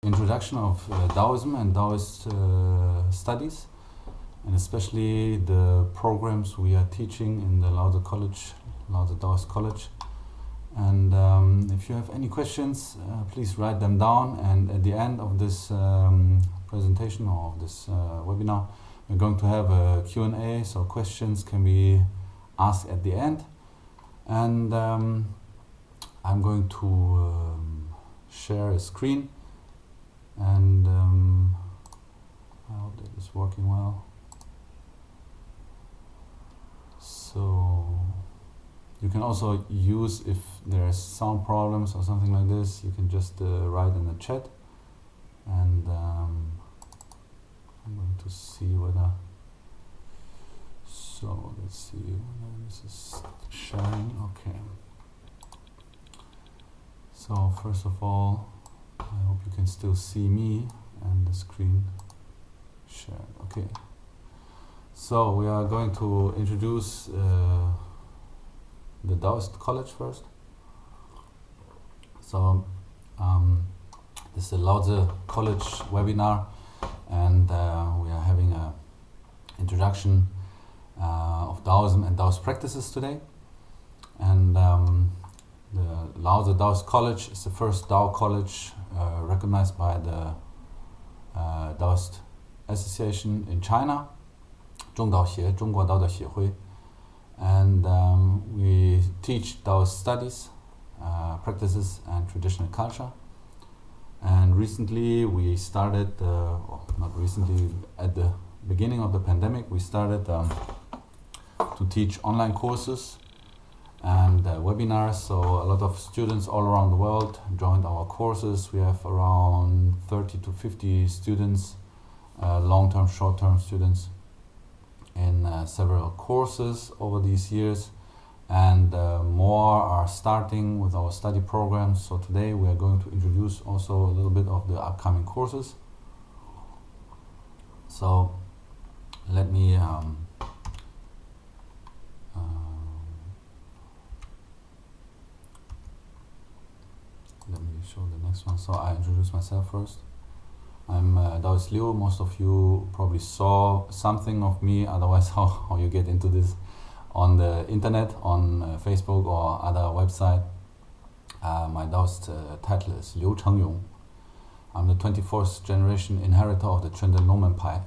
Introduction of Daoism and Daoist studies, and especially the programs we are teaching in the Lao Zi College, Lao Zi Daoist College. And if you have any questions, please write them down, and at the end of this presentation or of this webinar, we're going to have a Q&A, so questions can be asked at the end. And I'm going to share a screen, and I hope that is working well. So you can also use, if there's sound problems or something like this, you can just write in the chat, and I'm going to see whether, so let's see whether this is sharing. Okay. So first of all, I hope you can still see me and the screen shared. Okay. So we are going to introduce the Daoist College first. So this is a Lao Zi College webinar, and we are having a introduction of Daoism and Daoist practices today. And the Lao Zi Daoist College is the first Dao college recognized by the Daoist Association in China, 中道协, 中国道德协会. And we teach Daoist studies, practices and traditional culture. And recently we started, not recently, at the beginning of the pandemic, we started to teach online courses and webinars. So a lot of students all around the world joined our courses. We have around 30 to 50 students, long-term, short-term students, in several courses over these years, and more are starting with our study programs. So today we are going to introduce also a little bit of the upcoming courses. So let me show the next one. So I introduce myself first. I'm Daoist Liu. Most of you probably saw something of me, otherwise how you get into this on the internet, on Facebook or other website. My Daoist title is Liu Cheng Yong. I'm the 24th generation inheritor of the Trenden Nomen Pai,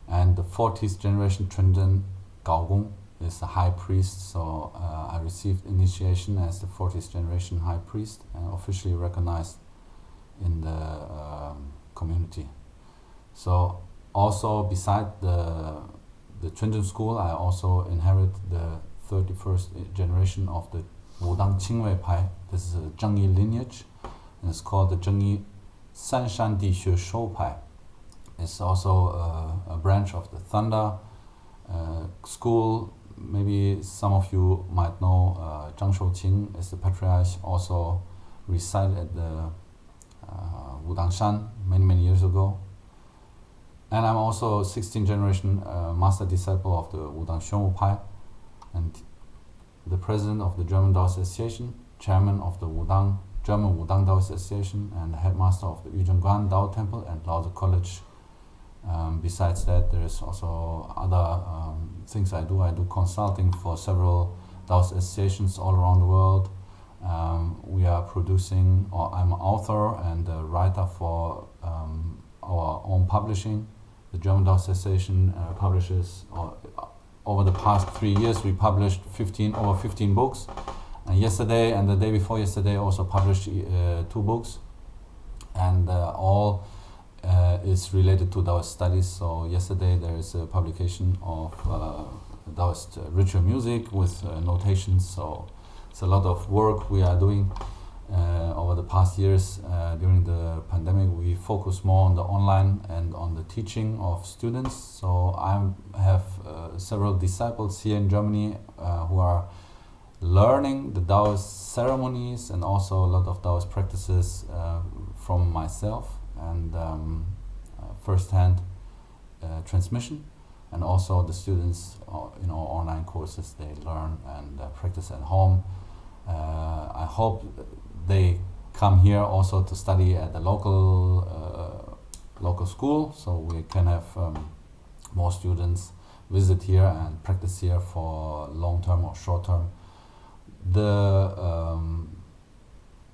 and the 40th generation Trenden Gaogong is the high priest. So I received initiation as the 40th generation high priest and officially recognized in the community. So also beside the Trenden school, I also inherit the 31st generation of the Wudang Qingwei Pai. This is a Zhengyi lineage, and it's called the Zhengyi Sanshan Di Xue Shou Pai. It's also a branch of the Thunder school. Maybe some of you might know Zhang Shouqing is the patriarch, also resided at the Wudang Shan many years ago. And I'm also 16th generation master disciple of the Wudang Xuanwu Pai, and the president of the German Daoist Association, chairman of the German Wudang Daoist Association, and the headmaster of the Yuzhongguan Dao Temple and Lao Zi College. Besides that, there is also other things I do. I do consulting for several Daoist associations all around the world. We are producing, or I'm an author and a writer for our own publishing. The German Daoist Association publishes, over the past 3 years, we published over 15 books. And yesterday and the day before yesterday also published 2 books. And all is related to Daoist studies. So yesterday there is a publication of Daoist ritual music with notations. So it's a lot of work we are doing over the past years. During the pandemic, we focus more on the online and on the teaching of students. So I have several disciples here in Germany who are learning the Daoist ceremonies and also a lot of Daoist practices from myself, and first-hand transmission, and also the students in our online courses, they learn and practice at home. I hope they come here also to study at the local school, so we can have more students visit here and practice here for long term or short term.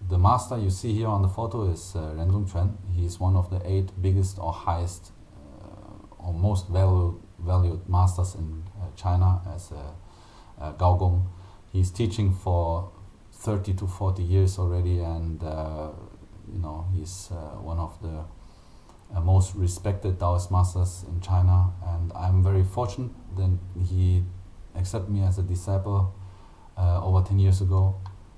The master you see here on the photo is Ren Zhongquan. He's one of the 8 biggest or highest or most valued masters in China as a Gaogong. He's teaching for 30 to 40 years already, and he's one of the most respected Taoist masters in China, and I'm very fortunate that he accepted me as a disciple over 10 years ago.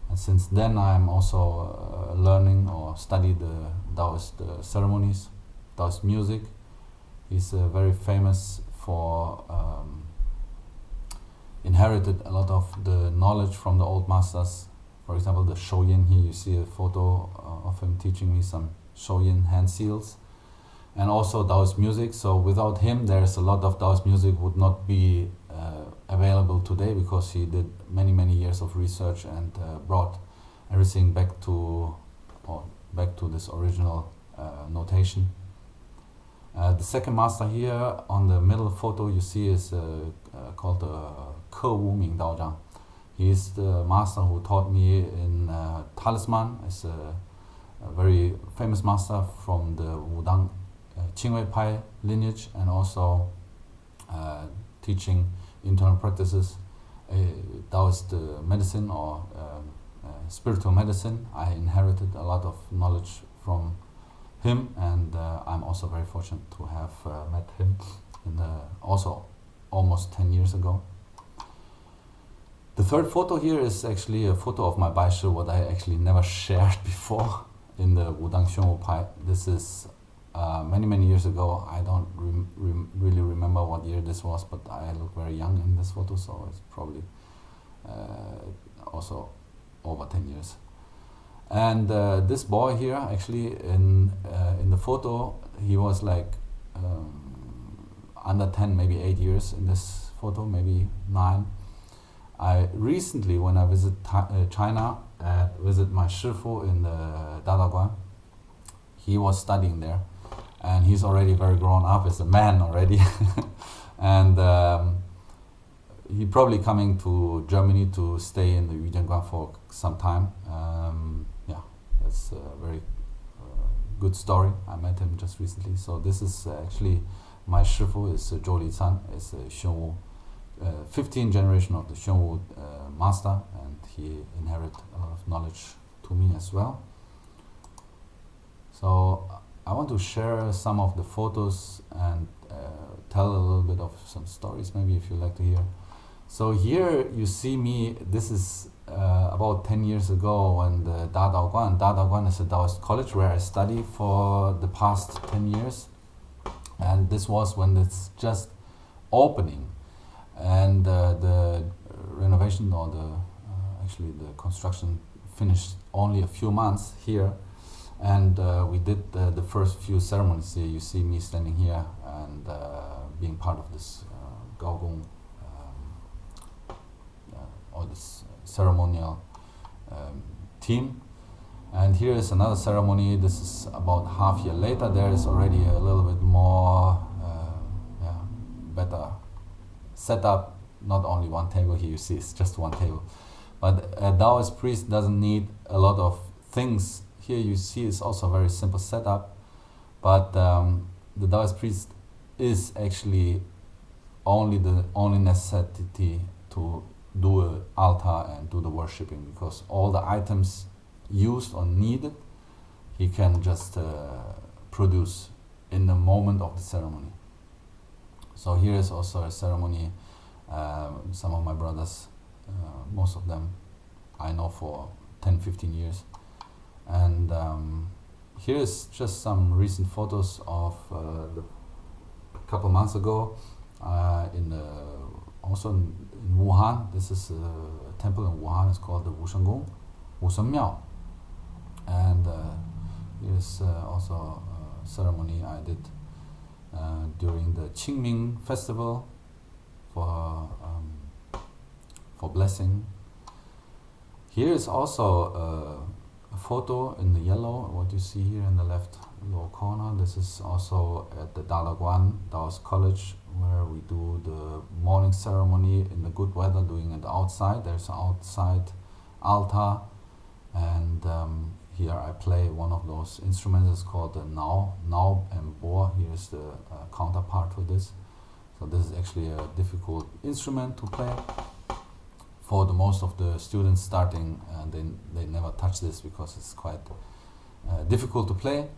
And since then I'm also learning or study the Taoist ceremonies, Taoist music. He's very famous for inherited a lot of the knowledge from the old masters. For example, the Shouyin, here you see a photo of him teaching me some Shouyin hand seals, and also Taoist music. So without him, there's a lot of Taoist music would not be available today, because he did many years of research and brought everything back to this original notation. The second master here on the middle photo you see is called Ke Wu Ming Dao Zhang. He is the master who taught me in Talisman. Is a very famous master from the Wudang Qingwei Pai lineage, and also teaching internal practices, Taoist medicine or spiritual medicine. I inherited a lot of knowledge from him, and I'm also very fortunate to have met him also almost 10 years ago. The third photo here is actually a photo of my Baishi, what I actually never shared before in the Wudang Xuanwu Pai. This is many years ago. I don't really remember what year this was, but I look very young in this photo, so it's probably also over 10 years. And this boy here, actually in the photo, he was like under 10, maybe 8 years in this photo, maybe 9. I recently, when I visit China, visit my Shifu in the Dadaguan, he was studying there, and he's already very grown up as a man already. And he probably coming to Germany to stay in the Yujianguan for some time. That's a very good story. I met him just recently. So this is actually my Shifu, is Zhou Li Can, is a Xuanwu, 15th generation of the Xuanwu master, and he inherited a lot of knowledge to me as well. So I want to share some of the photos and tell a little bit of some stories, maybe if you like to hear. So here you see me, this is about 10 years ago when the Daoguan is a Daoist college where I studied for the past 10 years. And this was when it's just opening, and the renovation or actually the construction finished only a few months here. And we did the first few ceremonies here. You see me standing here and being part of this Gaogong or this ceremonial team. And here is another ceremony. This is about half year later. There is already a little bit more better setup. Not only one table here, you see it's just one table. But a Daoist priest doesn't need a lot of things. Here you see it's also a very simple setup, but the Daoist priest is actually the only necessity to do an altar and do the worshipping, because all the items used or needed he can just produce in the moment of the ceremony. So here is also a ceremony. Some of my brothers, most of them I know for 10-15 years. And here is just some recent photos of a couple months ago also in Wuhan. This is a temple in Wuhan. It's called the Wushengong, Wushen Miao. And here's also a ceremony I did during the Qingming festival for blessing. Here is also a photo in the yellow, what you see here in the left lower corner, this is also at the Daoist College, where we do the morning ceremony in the good weather, doing it outside. There's an outside altar, and here I play one of those instruments. It's called the Nao and Bo. Here's the counterpart to this. So this is actually a difficult instrument to play. For the most of the students starting, they never touch this because it's quite difficult to play.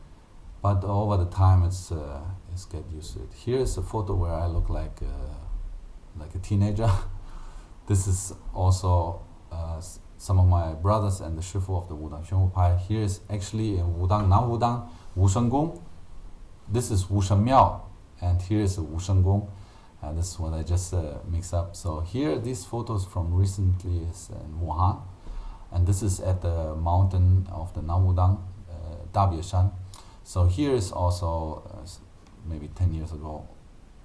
But over the time, it's get used to it. Here is a photo where I look like a teenager. This is also some of my brothers and the shifu of the Wudang Pai. Here is actually in Wudang, Nam Wudang, Wushen Gong. This is Wushen Miao, and here is Wushen Gong. This is what I just mixed up. So here, these photos from recently is in Wuhan, and this is at the mountain of the Nam Wudang, Dabieshan. So here is also maybe 10 years ago,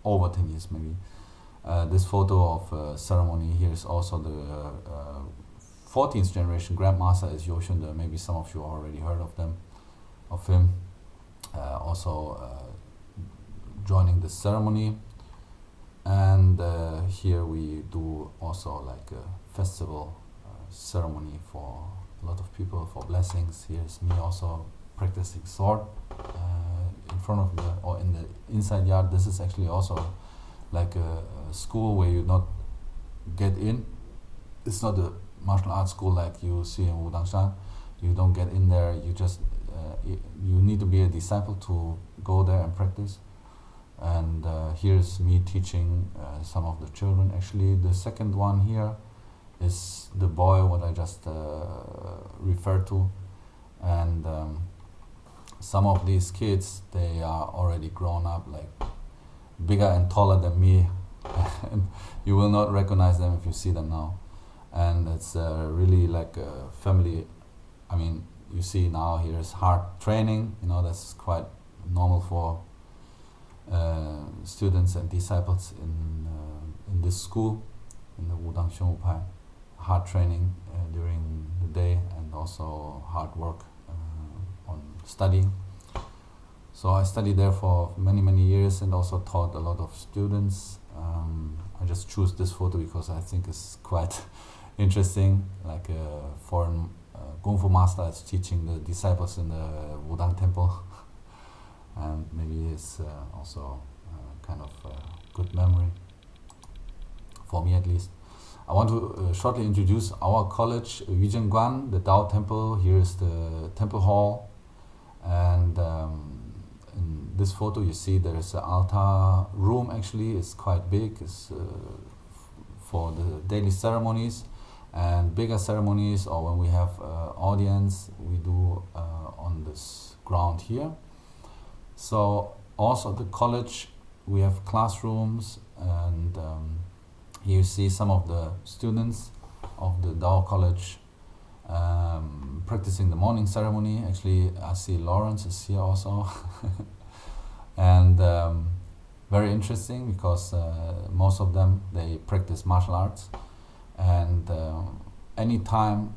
over 10 years maybe. This photo of ceremony. Here is also the 14th generation Grandmaster is Yoshun. Maybe some of you already heard of him. Also joining the ceremony. And here we do also like a festival ceremony for a lot of people, for blessings. Here's me also practicing sword in front of or in the inside yard. This is actually also like a school where you not get in. It's not a martial arts school like you see in Wudangshan. You don't get in there. You just you need to be a disciple to go there and practice. And here's me teaching some of the children. Actually, the second one here is the boy what I just referred to, and some of these kids, they are already grown up, like bigger and taller than me, and you will not recognize them if you see them now. And it's really like a family. I mean, you see now here's hard training. You know, that's quite normal for students and disciples in this school, in the Wudang Pai. Hard training during the day, and also hard work on studying. So I studied there for many years and also taught a lot of students. I just choose this photo because I think it's quite interesting, like a foreign Kung Fu master is teaching the disciples in the Wudang temple. And maybe it's also kind of good memory, for me at least. I want to shortly introduce our college, Yuzhengguan, the Dao Temple. Here is the temple hall, and in this photo you see there is an altar room. Actually, it's quite big. It's for the daily ceremonies and bigger ceremonies, or when we have audience, we do on this ground here. So also the college, we have classrooms, and here you see some of the students of the Dao College practicing the morning ceremony. Actually, I see Lawrence is here also. And very interesting because most of them, they practice martial arts, and anytime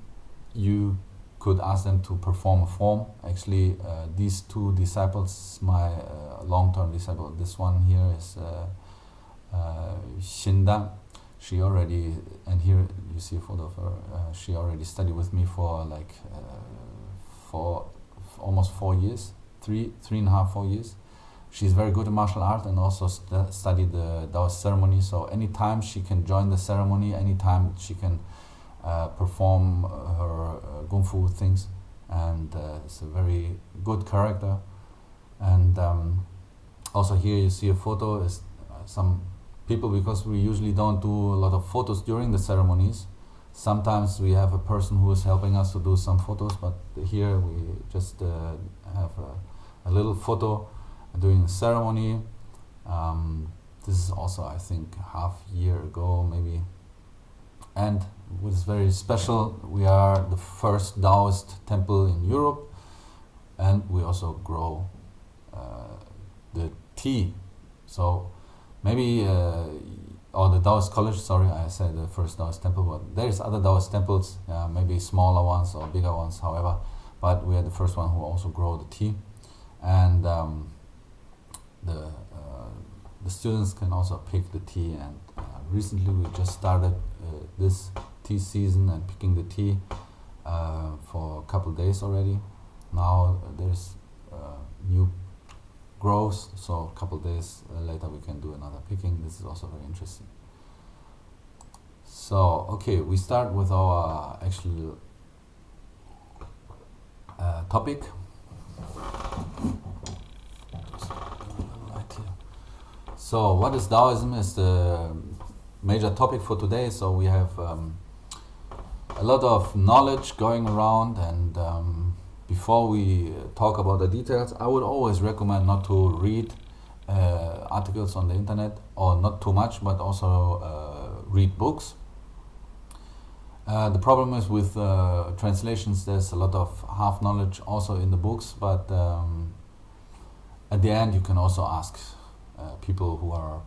you could ask them to perform a form. Actually, these two disciples, my long-term disciple, this one here is Xindan. She already, and here you see a photo of her, she already studied with me for like for almost 4 years, three and a half, 4 years. She's very good in martial art and also studied the Daoist ceremony. So anytime she can join the ceremony, anytime she can perform her Kung Fu things, and it's a very good character. And also here you see a photo is some people, because we usually don't do a lot of photos during the ceremonies. Sometimes we have a person who is helping us to do some photos, but here we just have a little photo during the ceremony. This is also, I think, half year ago maybe. And what is very special, we are the first Daoist temple in Europe, and we also grow the tea. So maybe, or the Daoist College, sorry, I said the first Daoist temple, but there's other Daoist temples, maybe smaller ones or bigger ones, however. but we are the first one who also grow the tea, and the students can also pick the tea. And recently we just started this tea season and picking the tea for a couple days already. Now there's new growth, so a couple days later we can do another picking. This is also very interesting. So okay, we start with our actual topic. So what is Daoism is the major topic for today. So we have a lot of knowledge going around, and before we talk about the details, I would always recommend not to read articles on the internet, or not too much, but also read books. The problem is with translations, there's a lot of half knowledge also in the books, but at the end you can also ask people who are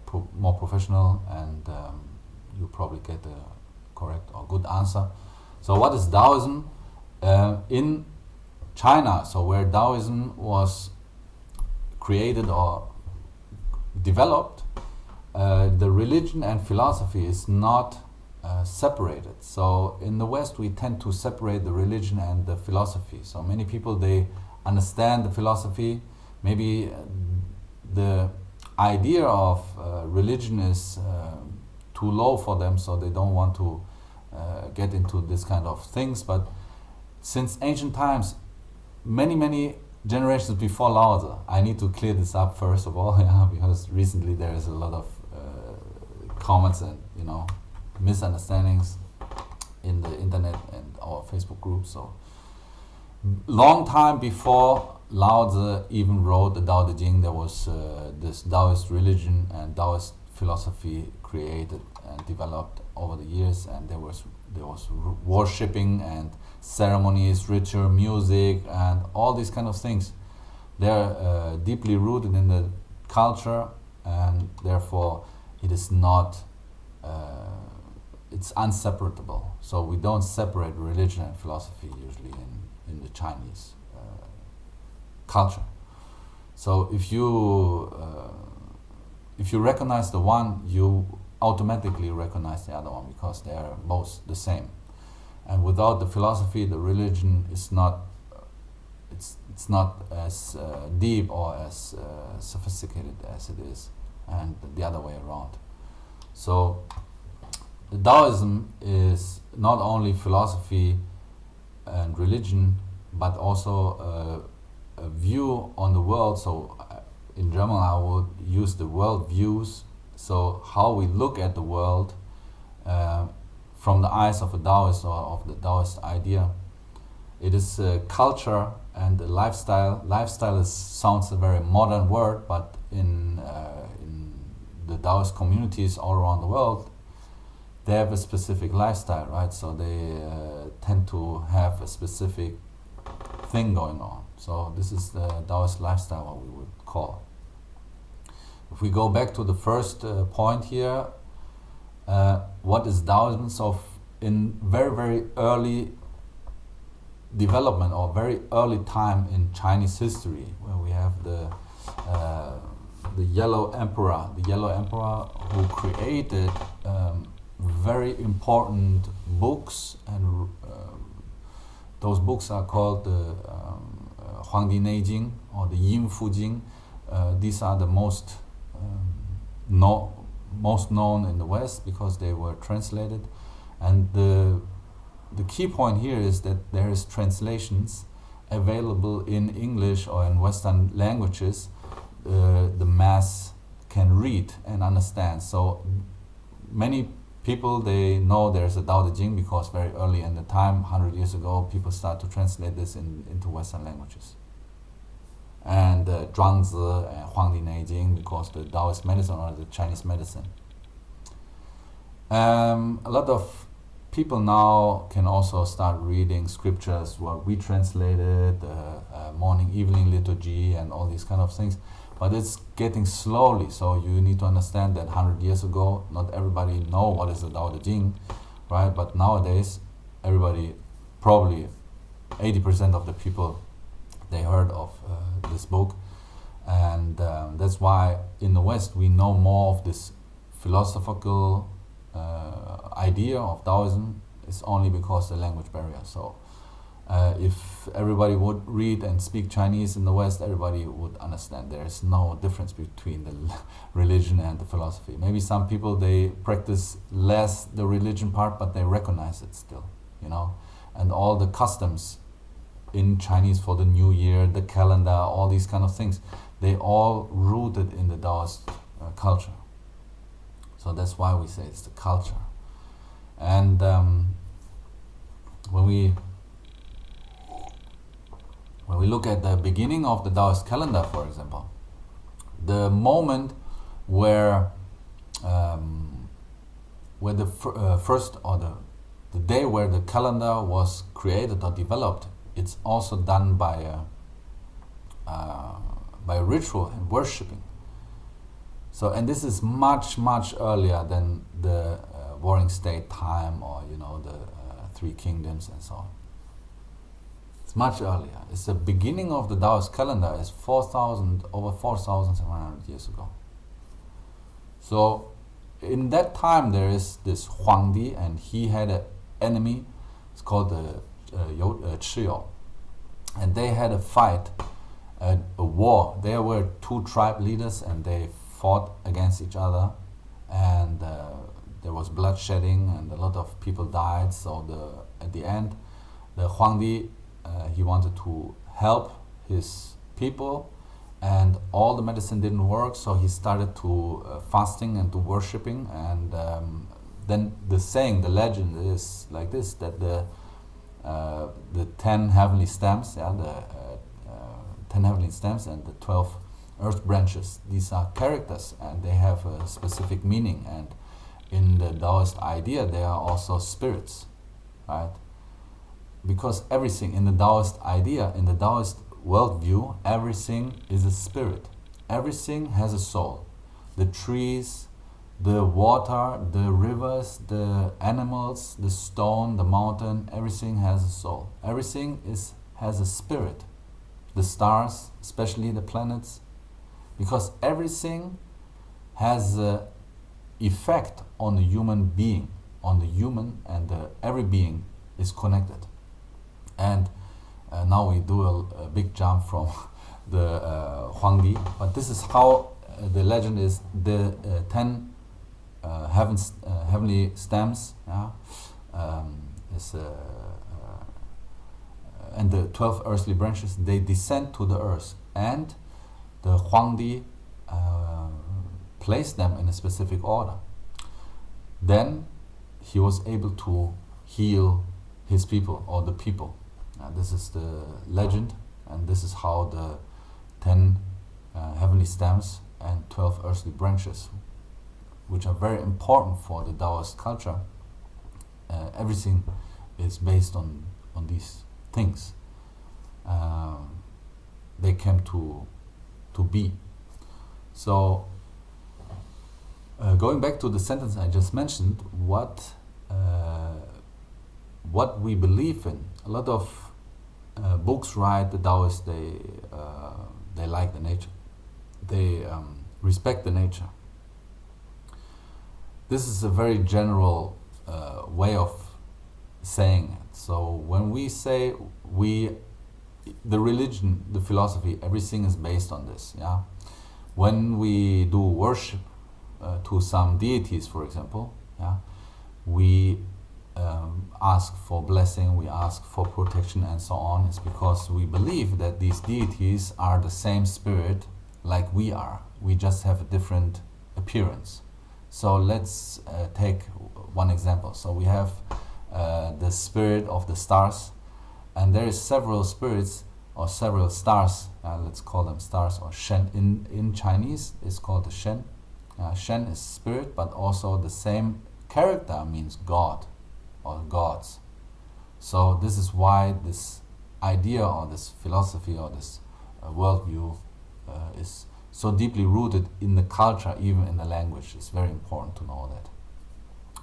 more professional, and you probably get a correct or good answer. So what is Daoism? In China, so where Daoism was created or developed, the religion and philosophy is not separated. So in the West we tend to separate the religion and the philosophy. So many people, they understand the philosophy, maybe the idea of religion is too low for them, so they don't want to get into this kind of things. But since ancient times, many generations before Lao Zi, I need to clear this up first of all, because recently there is a lot of comments and misunderstandings in the internet and our Facebook groups. So long time before Lao Zi even wrote the Tao Te Ching, there was this Daoist religion and Daoist philosophy created and developed over the years, and there was worshipping and ceremonies, ritual, music, and all these kind of things. They're deeply rooted in the culture, and therefore it is not it's unseparable. So we don't separate religion and philosophy usually in the Chinese culture. So if you recognize the one, you automatically recognize the other one, because they are both the same. And without the philosophy, the religion is not it's not as deep or as sophisticated as it is, and the other way around. So the Daoism is not only philosophy and religion, but also a view on the world. So in German I would use the world views, so how we look at the world from the eyes of a Daoist or of the Daoist idea. It is a culture and a lifestyle. Lifestyle sounds a very modern word, but in the Daoist communities all around the world, they have a specific lifestyle, right? So they tend to have a specific thing going on. So this is the Daoist lifestyle, what we would call. If we go back to the first point here, what is Daoism? So in very early development, or very early time in Chinese history, where we have the Yellow Emperor, who created very important books, and those books are called the Huangdi Neijing or the Yin Fu Jing. These are the most known in the West, because they were translated. And the key point here is that there is translations available in English or in Western languages the mass can read and understand. So many people, they know there's a Tao Te Ching, because very early in the time, 100 years ago, people start to translate this into Western languages. And Zhuangzi and Huangdi Neijing, because the Daoist medicine or the Chinese medicine. A lot of people now can also start reading scriptures, what we translated, morning, evening liturgy, and all these kind of things. But it's getting slowly, so you need to understand that 100 years ago, not everybody know what is the Tao Te Ching, right? But nowadays, everybody probably 80% of the people, they heard of this book. And that's why in the West we know more of this philosophical idea of Taoism. Is only because the language barrier. So if everybody would read and speak Chinese in the West, everybody would understand. There is no difference between the religion and the philosophy. Maybe some people, they practice less the religion part, but they recognize it still, you know. And all the customs in Chinese for the New Year, the calendar, all these kind of things, they all rooted in the Daoist culture. So that's why we say it's the culture. And when we look at the beginning of the Daoist calendar, for example, the moment where the first, or the day where the calendar was created or developed, it's also done by ritual and worshipping. So, and this is much earlier than the Warring State time, or you know, the Three Kingdoms and so on. It's much earlier. It's the beginning of the Daoist calendar. Is over 4,700 years ago. So in that time there is this Huangdi, and he had an enemy. It's called the Chiyo, and they had a fight, a war. There were two tribe leaders, and they fought against each other, and there was bloodshedding, and a lot of people died. So at the end, the Huangdi, he wanted to help his people, and all the medicine didn't work. So he started to fasting and to worshipping, and then the legend is like this: that the 10 heavenly stamps, the 10 heavenly stamps and the 12 earth branches. These are characters, and they have a specific meaning. And in the Daoist idea, they are also spirits, right? Because everything in the Daoist idea, in the Daoist worldview, everything is a spirit. Everything has a soul. The trees, the water, the rivers, the animals, the stone, the mountain, everything has a soul. Everything has a spirit. The stars, especially the planets, because everything has a effect on the human being, on the human, and every being is connected. And now we do a big jump from the Huangdi, but this is how the legend is. The 10 heavenly stamps, and the 12 earthly branches, they descend to the earth, and the Huangdi placed them in a specific order. Then he was able to heal his people, or the people. This is the legend, and this is how the 10 heavenly stamps and 12 earthly branches, which are very important for the Daoist culture, everything is based on these things. They came to be. So going back to the sentence I just mentioned, what we believe in. A lot of books write the Taoists, they like the nature. They respect the nature. This is a very general way of saying it. So when we say the religion, the philosophy, everything is based on this. Yeah. When we do worship to some deities, for example, we ask for blessing, we ask for protection, and so on. It's because we believe that these deities are the same spirit like we are. We just have a different appearance. So let's take one example. So we have the spirit of the stars, and there is several spirits or several stars. Let's call them stars, or Shen. In Chinese, it's called the Shen. Shen is spirit, but also the same character means God or gods. So this is why this idea or this philosophy or this worldview is so deeply rooted in the culture, even in the language. It's very important to know that.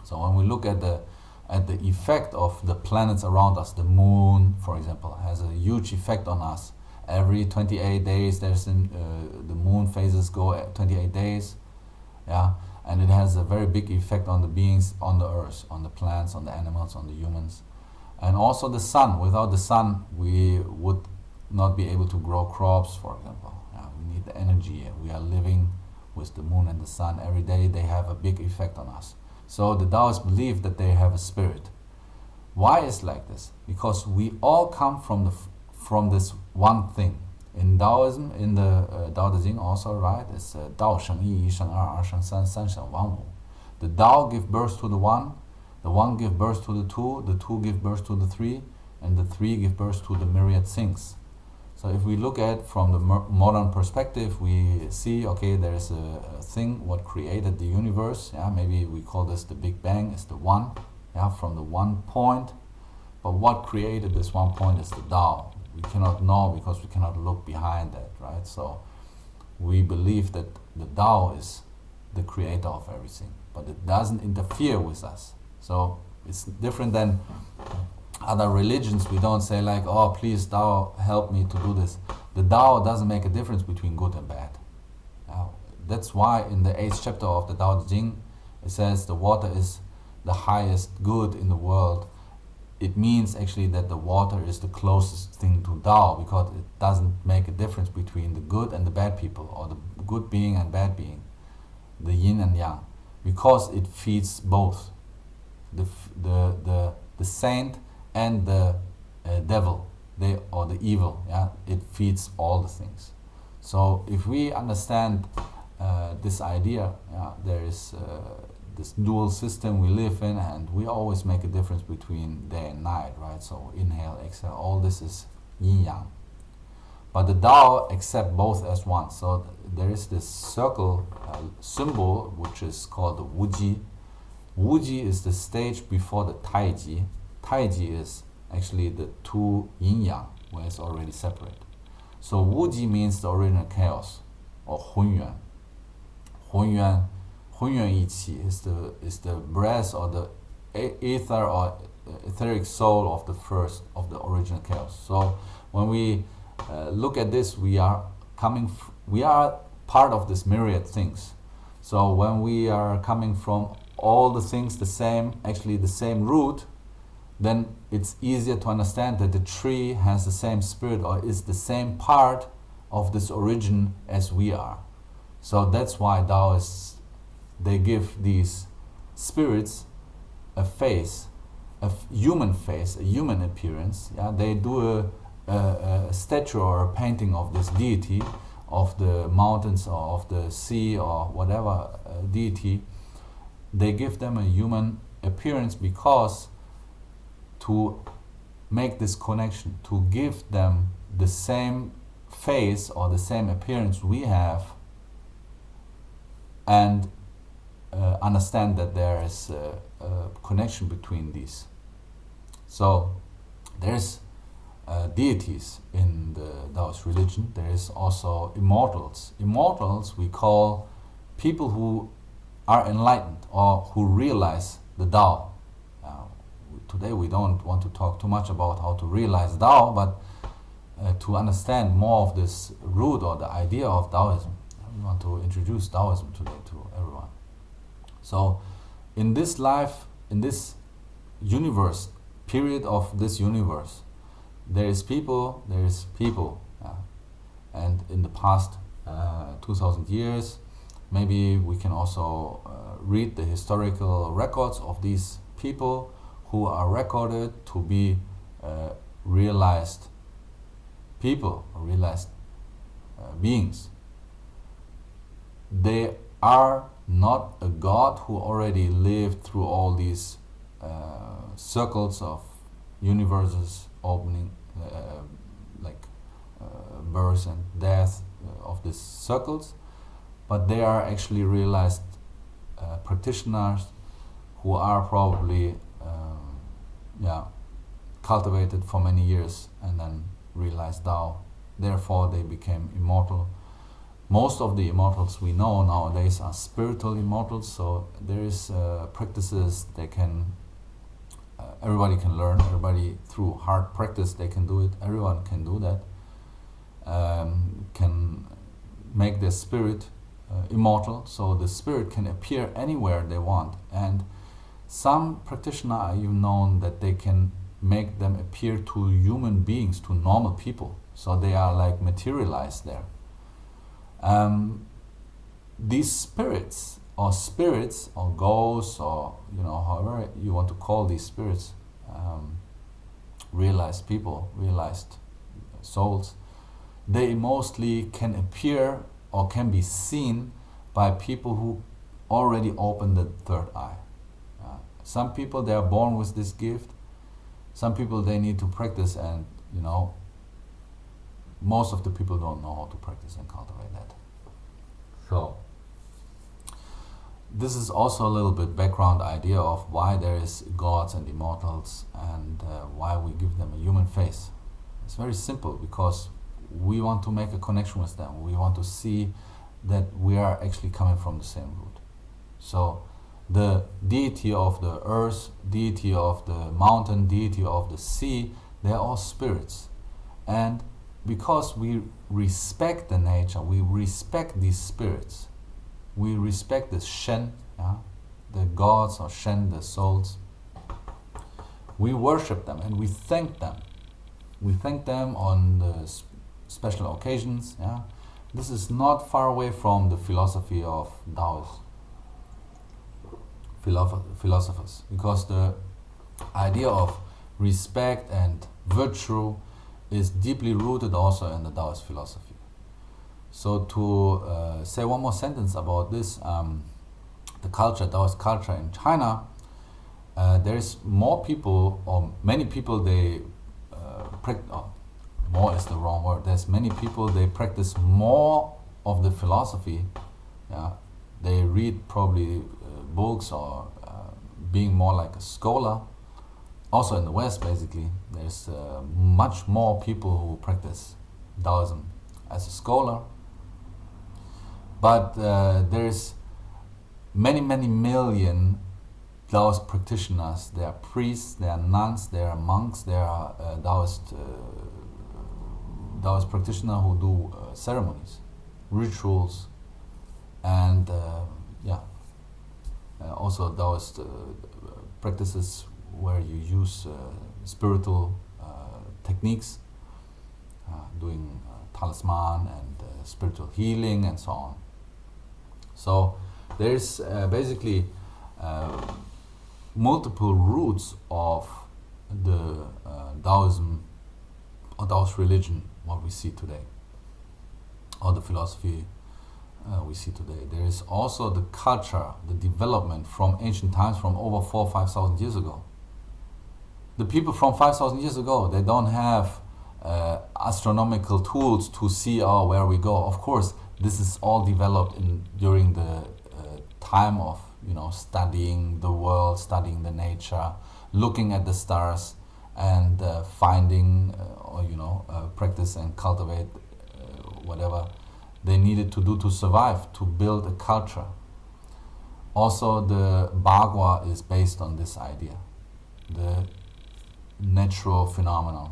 So when we look at the at the effect of the planets around us. The moon, for example, has a huge effect on us. Every 28 days, the moon phases go at 28 days, yeah, and it has a very big effect on the beings on the earth, on the plants, on the animals, on the humans. And also the sun. Without the sun, we would not be able to grow crops, for example. Yeah, we need the energy. We are living with the moon and the sun every day. They have a big effect on us. So the Taoists believe that they have a spirit. Why is like this? Because we all come from this one thing. In Daoism, in the Dao De Jing also, right, it's Dao Sheng Yi, Sheng Er, Sheng San, San Sheng Wang Wu. The Dao give birth to the one give birth to the two give birth to the three, and the three give birth to the myriad things. So if we look at from the modern perspective, we see, okay, there is a thing what created the universe. Yeah, maybe we call this the Big Bang, is the one, yeah, from the one point. But what created this one point is the Tao. We cannot know because we cannot look behind that, right? So we believe that the Tao is the creator of everything, but it doesn't interfere with us. So it's different than other religions. We don't say like, oh, please Tao, help me to do this. The Tao doesn't make a difference between good and bad. That's why in the 8th chapter of the Tao Te Ching, it says the water is the highest good in the world. It means actually that the water is the closest thing to Tao, because it doesn't make a difference between the good and the bad people, or the good being and bad being, the yin and yang, because it feeds both the saint and the devil, or the evil. Yeah, it feeds all the things. So if we understand this idea, yeah, there is this dual system we live in, and we always make a difference between day and night, right? So inhale, exhale, all this is yin yang. But the Tao accepts both as one. So there is this circle symbol which is called the Wuji. Wuji is the stage before the Taiji. Taiji is actually the two yin yang, where it's already separate. So Wuji means the original chaos, or Hunyuan. Hunyuan Yi Qi is the breath or the ether or etheric soul of the original chaos. So when we look at this, we are part of this myriad things. So when we are coming from all the things the same root, then it's easier to understand that the tree has the same spirit, or is the same part of this origin as we are. So that's why Taoists, they give these spirits a face, a human face, a human appearance. Yeah, they do a statue or a painting of this deity, of the mountains or of the sea or whatever deity. They give them a human appearance because to make this connection, to give them the same face or the same appearance we have, and understand that there is a connection between these. So there's deities in the Taoist religion. There is also immortals. Immortals we call people who are enlightened or who realize the Tao. Today we don't want to talk too much about how to realize Tao, but to understand more of this root or the idea of Taoism, we want to introduce Taoism today to everyone. So in this life, in this universe, period of this universe, there is people, and in the past 2000 years, maybe we can also read the historical records of these people who are recorded to be realized people, or realized beings. They are not a god who already lived through all these circles of universes opening, birth and death of these circles, but they are actually realized practitioners who are probably cultivated for many years and then realized Tao. Therefore they became immortal. Most of the immortals we know nowadays are spiritual immortals, so there is practices they can everybody can learn. Everybody, through hard practice, they can do it. Everyone can do that. Can make their spirit immortal, so the spirit can appear anywhere they want. And some practitioners are even known that they can make them appear to human beings, to normal people. So they are like materialized there. These spirits or ghosts, or however you want to call these spirits, realized people, realized souls, they mostly can appear or can be seen by people who already opened the third eye. Some people, they are born with this gift. Some people, they need to practice, and most of the people don't know how to practice and cultivate that. So this is also a little bit background idea of why there is gods and immortals, and why we give them a human face. It's very simple, because we want to make a connection with them. We want to see that we are actually coming from the same root. So the deity of the earth, deity of the mountain, deity of the sea, they are all spirits. And because we respect the nature, we respect these spirits, we respect the Shen, the gods, or Shen, the souls, we worship them and we thank them. We thank them on the special occasions. This is not far away from the philosophy of Daoist philosophers, because the idea of respect and virtue is deeply rooted also in the Daoist philosophy. So to say one more sentence about this, the culture, Daoist culture in China, there's more people, or many people, they more is the wrong word. There's many people, they practice more of the philosophy. They read probably books, or being more like a scholar. Also in the West, basically, there's much more people who practice Daoism as a scholar. But there's many million Daoist practitioners. They are priests, they are nuns, they are monks, they are Daoist practitioners who do ceremonies, rituals, and also Daoist practices where you use spiritual techniques, doing talisman and spiritual healing and so on. So there's basically multiple roots of the Daoism or Daoist religion, what we see today, or the philosophy we see today. There is also the culture, the development from ancient times, from over 4,000 or 5,000 years ago. The people from 5,000 years ago, they don't have astronomical tools to see where we go. Of course, this is all developed during the time of studying the world, studying the nature, looking at the stars, and finding practice and cultivate whatever they needed to do to survive, to build a culture. Also, the Bagua is based on this idea, the natural phenomena.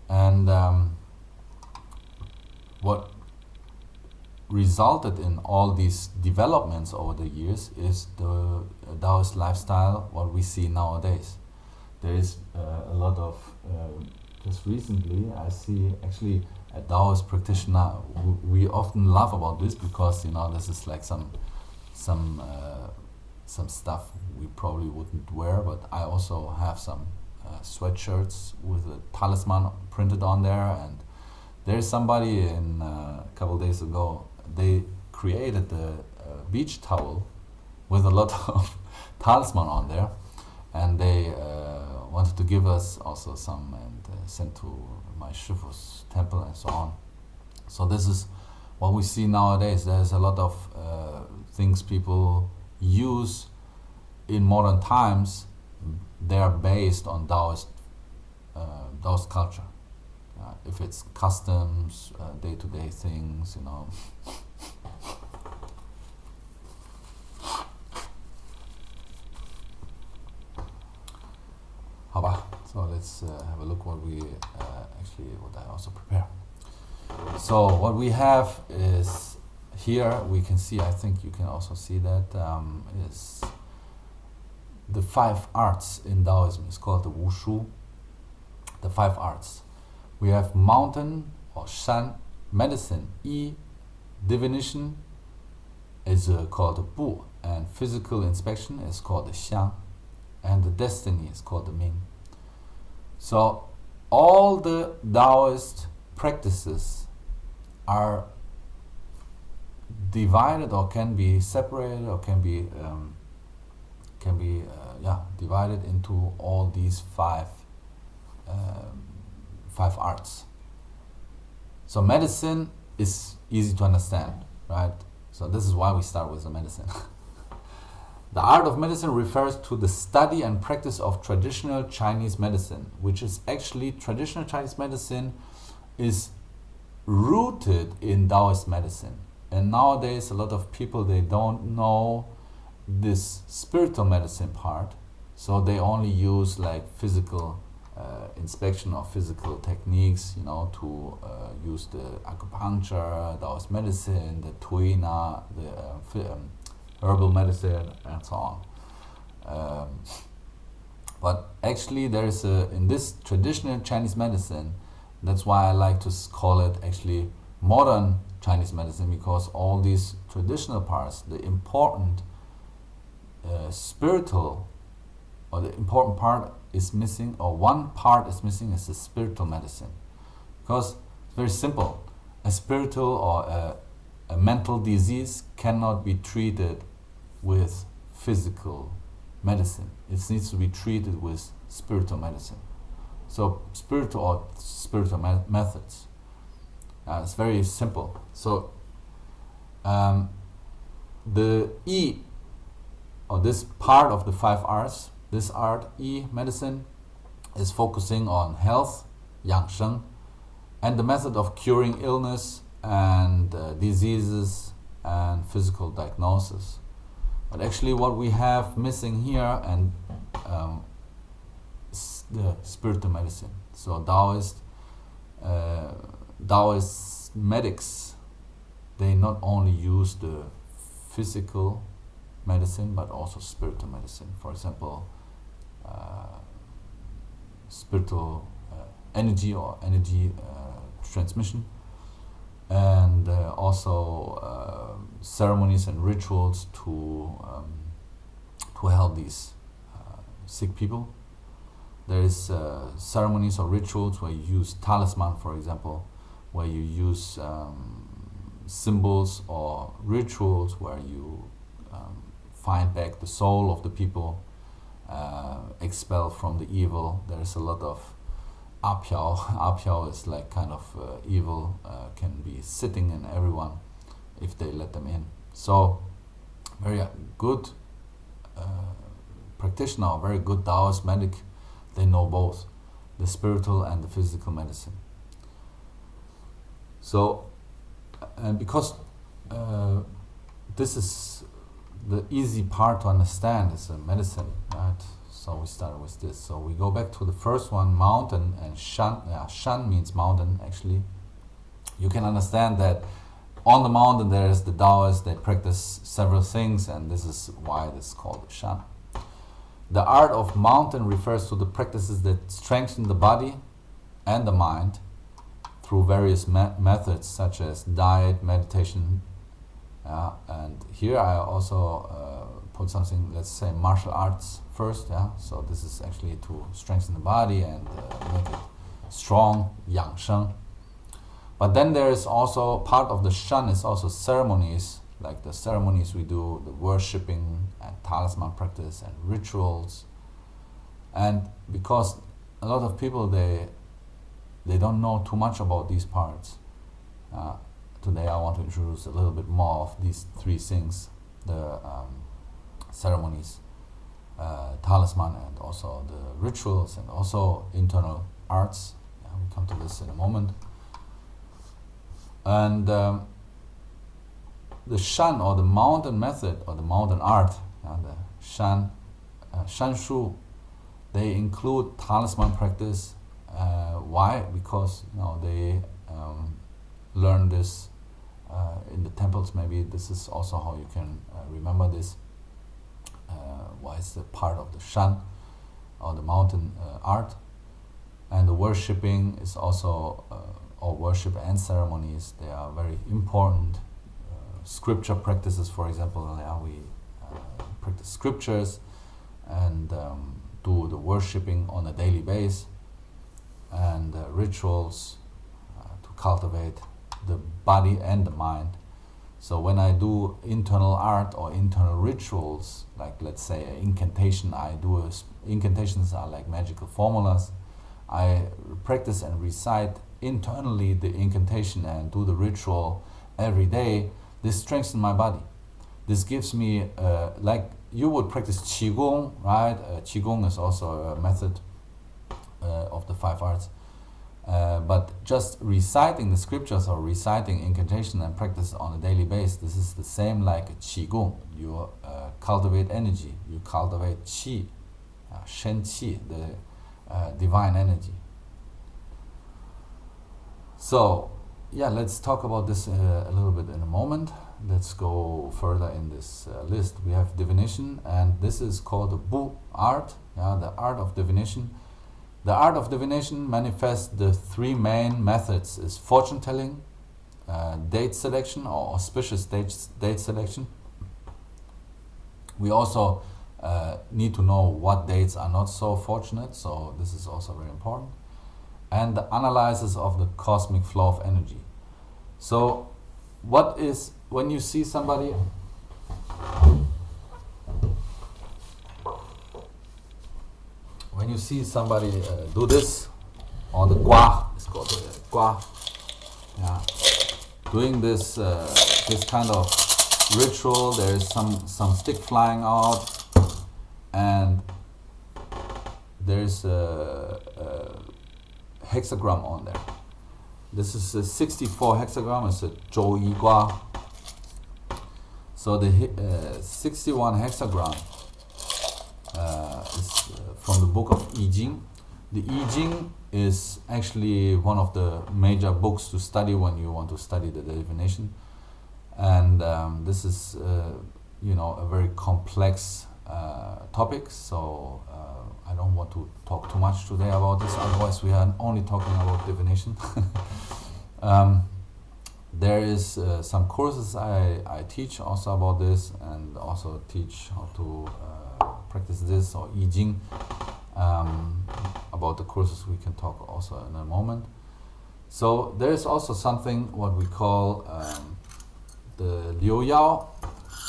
And what resulted in all these developments over the years is the Daoist lifestyle, what we see nowadays. There is a lot of, just recently I see actually a Daoist practitioner. We often laugh about this because this is like some stuff we probably wouldn't wear, but I also have some sweatshirts with a talisman printed on there. And there's somebody in a couple days ago, they created a beach towel with a lot of talisman on there, and they wanted to give us also some, and sent to my Shifu's temple and so on. So this is what we see nowadays. There's a lot of things people use in modern times. They are based on Daoist culture. If it's customs, day-to-day things, let's have a look what we what I also prepare. So what we have is here we can see, I think you can also see that, is the 5 arts in Daoism. It's called the Wushu, the 5 arts. We have mountain or shan, medicine, yi, divination is called the bu, and physical inspection is called the xiang, and the destiny is called the ming. So all the Daoist practices are divided or can be separated or can be divided into all these 5 arts. So medicine is easy to understand, right? So this is why we start with the medicine. The art of medicine refers to the study and practice of traditional Chinese medicine, which is actually traditional Chinese medicine is rooted in Daoist medicine. And nowadays a lot of people, they don't know this spiritual medicine part, so they only use like physical inspection or physical techniques, you know, to use the acupuncture, Daoist medicine, the tuina, the herbal medicine, and so on. But actually there is in this traditional Chinese medicine, that's why I like to call it actually modern Chinese medicine, because all these traditional parts, the important spiritual, or the important part is missing, or one part is missing, is the spiritual medicine. Because it's very simple. A spiritual or a mental disease cannot be treated with physical medicine. It needs to be treated with spiritual medicine. So spiritual methods. It's very simple. So the yi, or this part of the 5 arts, this art, yi, medicine, is focusing on health, yang sheng, and the method of curing illness and diseases and physical diagnosis. But actually what we have missing here and is the spiritual medicine. So Daoist medics, they not only use the physical medicine but also spiritual medicine. For example, spiritual energy or energy transmission, and also ceremonies and rituals to help these sick people. There is ceremonies or rituals where you use talisman, for example, where you use symbols or rituals where you find back the soul of the people, expel from the evil. There is a lot of apiao. Apiao is like kind of evil, can be sitting in everyone if they let them in. So very good practitioner, or very good Daoist medic, they know both the spiritual and the physical medicine. So, and because this is the easy part to understand, is a medicine, right? So we started with this. So we go back to the first one, mountain and shan. Shan means mountain, actually. You can understand that on the mountain there is the Daoists, they practice several things, and this is why it's called shan. The art of mountain refers to the practices that strengthen the body and the mind through various methods such as diet, meditation, and here I also put something, let's say martial arts first, so this is actually to strengthen the body and make it strong, yang sheng. But then there is also part of the shan is also ceremonies, like the ceremonies we do, the worshipping and talisman practice and rituals. And because a lot of people, they don't know too much about these parts, today I want to introduce a little bit more of these 3 things, the ceremonies, talisman, and also the rituals, and also internal arts. We'll come to this in a moment. And the shan, or the mountain method, or the mountain art, the shan, shanshu, They include talisman practice. Why? Because they learn this in the temples. Maybe this is also how you can remember this. Why it's a part of the Shan or the mountain art. And the worshipping is also, or worship and ceremonies, they are very important. Scripture practices, for example, we practice scriptures and do the worshipping on a daily basis, and rituals to cultivate the body and the mind. So when I do internal art or internal rituals, like let's say an incantation, incantations are like magical formulas. I practice and recite internally the incantation and do the ritual every day. This strengthens my body. This gives me, like you would practice Qigong, right? Qigong is also a method of the 5 arts. But just reciting the scriptures or reciting incantation and practice on a daily basis, this is the same like a Qigong. You cultivate energy, you cultivate Qi, Shen Qi, the divine energy. So, yeah, let's talk about this a little bit in a moment. Let's go further in this list. We have divination, and this is called the Bu art, the art of divination. The art of divination manifests the 3 main methods: is fortune telling, date selection or auspicious date selection. We also need to know what dates are not so fortunate, so this is also very important. And the analysis of the cosmic flow of energy. So what is, when you see somebody do this on the gua, it's called the gua, doing this this kind of ritual, there is some stick flying out, and there is a hexagram on there. This is a 64 hexagram, it's a Zhou Yi Gua. So the 61 hexagram is from the book of I Ching. The I Ching is actually one of the major books to study when you want to study the divination. And this is, a very complex topic, so I don't want to talk too much today about this, otherwise we are only talking about divination. There is some courses I teach also about this, and also teach how to practice this, or I Ching. About the courses we can talk also in a moment. So there is also something what we call the Liu Yao,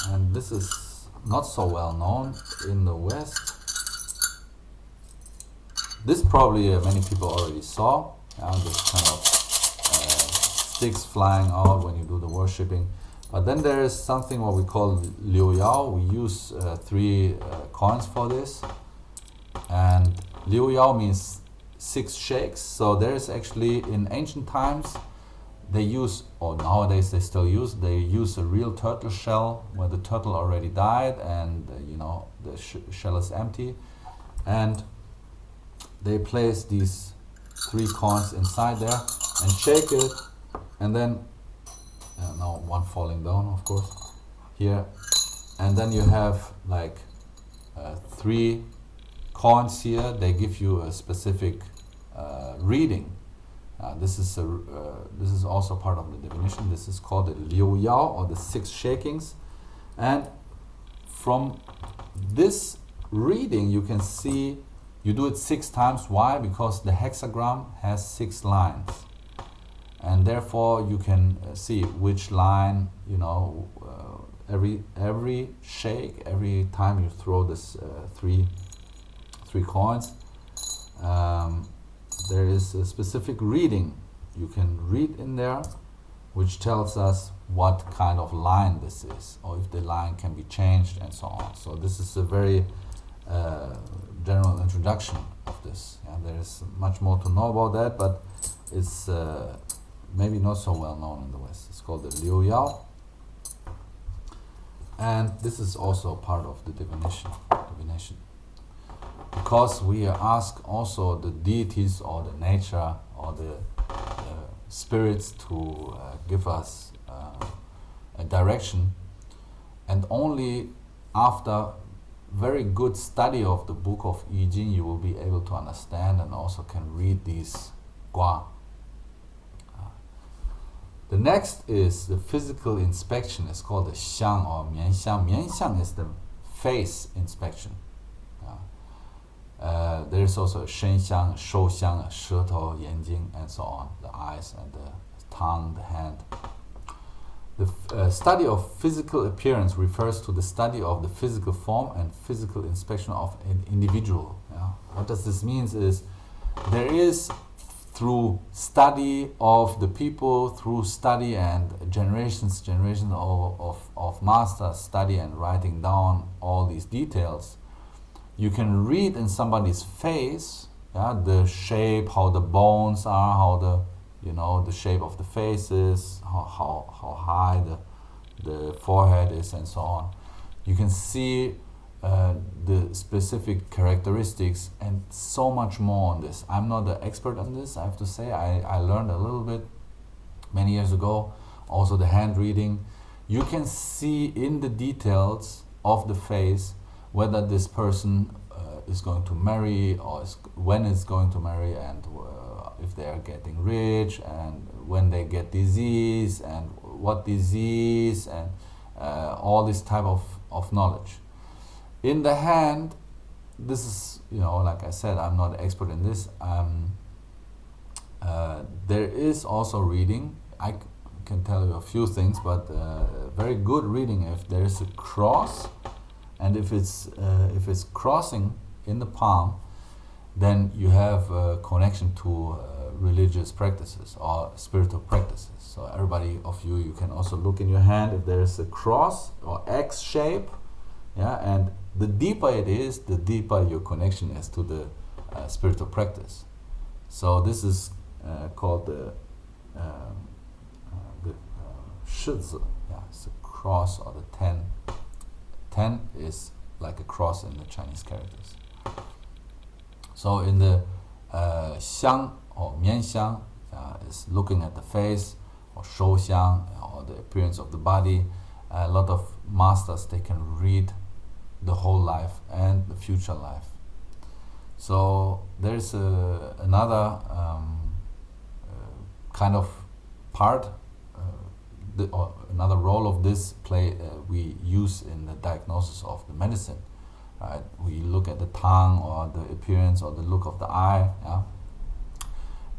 and this is not so well known in the West. This probably many people already saw, this kind of sticks flying out when you do the worshipping. But then there is something what we call Liu Yao. We use 3 coins for this, and Liu Yao means 6 shakes. So there is actually, in ancient times, they use, or nowadays they still use, they use a real turtle shell where the turtle already died, and the shell is empty, and they place these 3 coins inside there and shake it, and then now one falling down, of course, here, and then you have like 3 coins here. They give you a specific reading. This is also part of the divination. This is called the Liu Yao, or the 6 shakings. And from this reading you can see you do it 6 times. Why? Because the hexagram has 6 lines, and therefore you can see which line, every shake, every time you throw this 3 coins, there is a specific reading you can read in there, which tells us what kind of line this is, or if the line can be changed, and so on. So this is a very general introduction of this. There is much more to know about that, but it's maybe not so well known in the West. It's called the Liu Yao, and this is also part of the divination. because we ask also the deities or the nature or the spirits to give us a direction, and only after very good study of the book of I Ching you will be able to understand and also can read these Gua. The next is the physical inspection. It's called the Xiang or Mian Xiang. Mian Xiang is the face inspection. There is also Shen Xiang, Shou Xiang, 舌头, 眼睛, and so on, the eyes and the tongue, the hand. The study of physical appearance refers to the study of the physical form and physical inspection of an individual. What does this mean is there is, through study of the people, through study and generations of masters study and writing down all these details, you can read in somebody's face, the shape, how the bones are, how the shape of the face is, how high the forehead is, and so on. You can see the specific characteristics and so much more on this. I'm not an expert on this, I have to say. I learned a little bit many years ago. Also the hand reading. You can see in the details of the face whether this person is going to marry or when it's going to marry, and if they are getting rich, and when they get disease and what disease, and all this type of knowledge. In the hand, this is, like I said, I'm not an expert in this. There is also reading. I can tell you a few things, but very good reading if there is a cross, and if it's crossing in the palm, then you have a connection to religious practices or spiritual practices. So everybody of you can also look in your hand if there is a cross or X shape, and the deeper it is, the deeper your connection is to the spiritual practice. So this is called the shizi. It's a cross, or the 10. 10 is like a cross in the Chinese characters. So in the xiang or mian xiang is looking at the face, or shou xiang, or the appearance of the body. A lot of masters, they can read the whole life and the future life. So there's another kind of part, or another role of this we use in the diagnosis of the medicine. Right? We look at the tongue or the appearance or the look of the eye,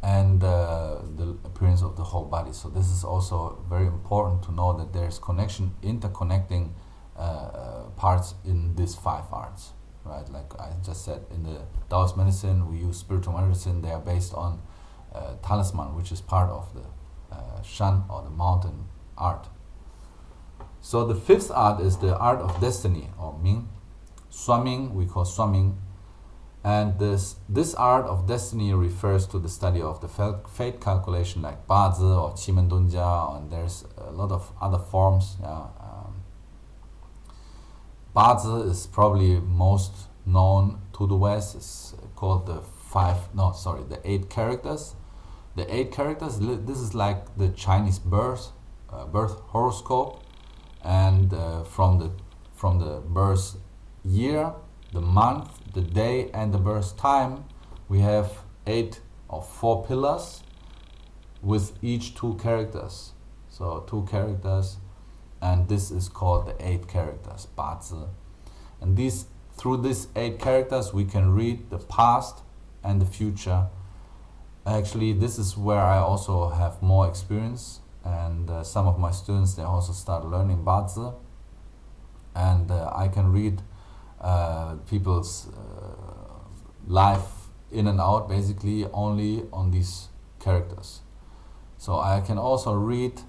and the appearance of the whole body. So this is also very important to know that there's interconnecting parts in these 5 arts. Right? Like I just said, in the Daoist medicine, we use spiritual medicine. They are based on talisman, which is part of the shan or the mountain art. So the 5th art is the art of destiny, or Ming. Swamming, we call swamming. And this art of destiny refers to the study of the fate calculation, like Bazi or Qimendunjia, and there's a lot of other forms. Bazi is probably most known to the West. It's called the 8 characters. The 8 characters, this is like the Chinese birth horoscope, and from the birth year, the month, the day, and the birth time, we have 8 or 4 pillars with each 2 characters. So 2 characters, and this is called the 8 characters, Bazi. And through these 8 characters, we can read the past and the future. Actually, this is where I also have more experience, and some of my students, they also start learning Bazi, and I can read people's life in and out basically only on these characters. So I can also read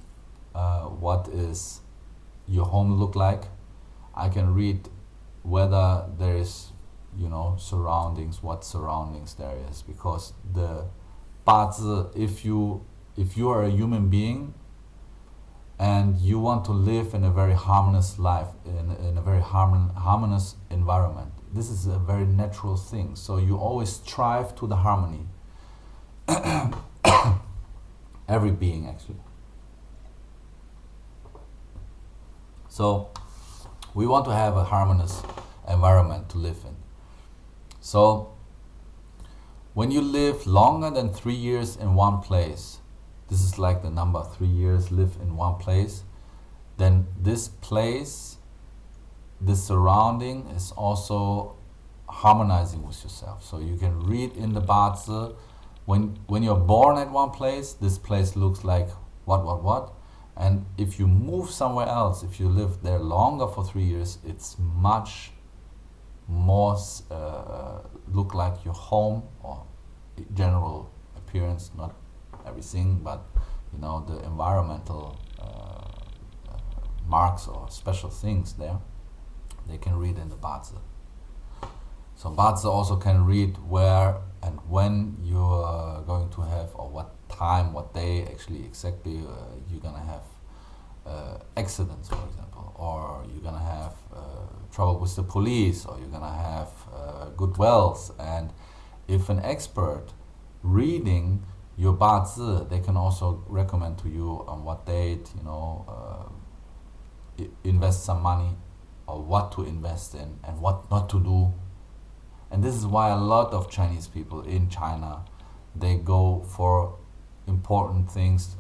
what is your home look like. I can read whether there is surroundings, what surroundings there is, because the Bazi, if you are a human being and you want to live in a very harmonious life, in a very harmonious environment, this is a very natural thing. So you always strive to the harmony. Every being, actually. So we want to have a harmonious environment to live in. So when you live longer than 3 years in one place, this is like the number 3 years live in one place, then this place, this surrounding is also harmonizing with yourself. So you can read in the Bazi, when you're born at one place, this place looks like what, and if you move somewhere else, if you live there longer for 3 years, it's much more look like your home, or general appearance, not everything, but you know, the environmental marks or special things there, they can read in the Bazi. So Bazi also can read where and when you're going to have, or what time, what day actually exactly you're gonna have accidents, for example, or you're gonna have trouble with the police, or you're gonna have good wealth. And if an expert reading your Bazi, they can also recommend to you on what date, you know, invest some money, or what to invest in and what not to do. And this is why a lot of Chinese people in China, they go for important things,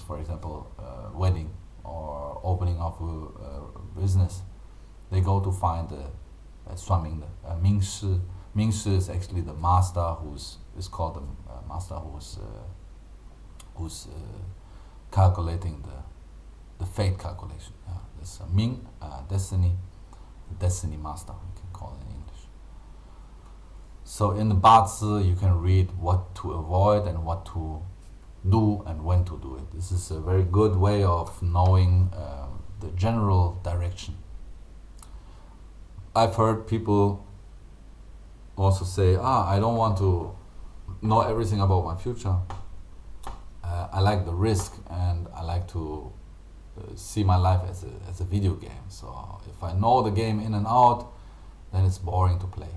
for example, wedding or opening of a business. They go to find a Suanming, Ming Shi. Ming Shi is actually the master is called the master who's calculating the fate calculation. Yeah, this Ming, destiny master, we can call it in English. So in the Bazi, you can read what to avoid and what to do and when to do it. This is a very good way of knowing the general direction. I've heard people also say, I don't want to know everything about my future. I like the risk, and I like to see my life as a video game. So if I know the game in and out, then it's boring to play.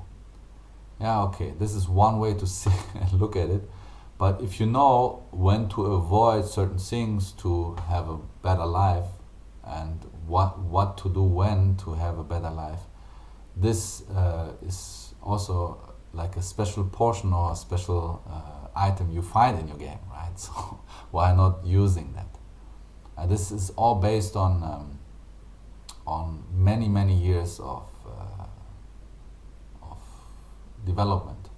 Yeah, okay, this is one way to see and look at it. But if you know when to avoid certain things to have a better life, and what to do when to have a better life, this is also like a special portion or a special item you find in your game, right? So why not using that? This is all based on many years of development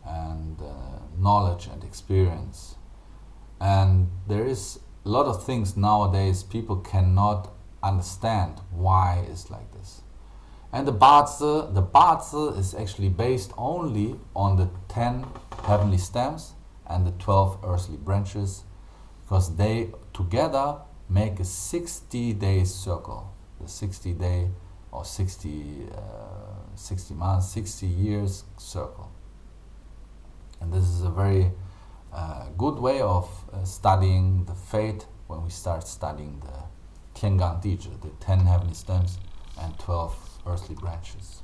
and knowledge and experience. And there is a lot of things nowadays people cannot understand why it's like this. And the Bazi is actually based only on the 10 heavenly stems and the 12 earthly branches, because they together make a 60-day circle, the 60-day or 60 months, 60 years circle. And this is a very good way of studying the fate when we start studying the Tiangang Dizhi, the 10 heavenly stems and 12 earthly branches.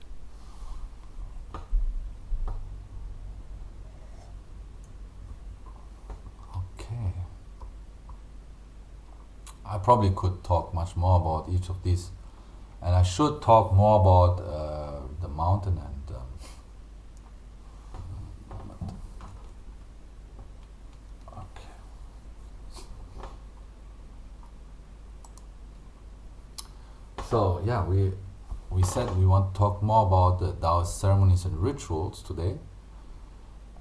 Okay. I probably could talk much more about each of these, and I should talk more about the mountain and So yeah, we said we want to talk more about the Daoist ceremonies and rituals today.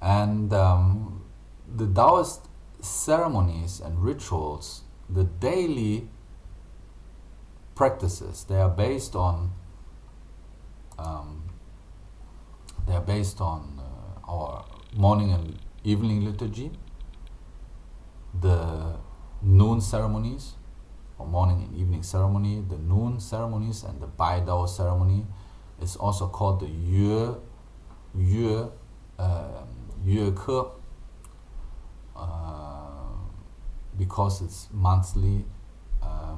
And the Daoist ceremonies and rituals, the daily practices, they are based on our morning and evening liturgy, the noon ceremonies, or morning and evening ceremony, the noon ceremonies, and the Bai Dao ceremony is also called the Yue Ke, because it's monthly. I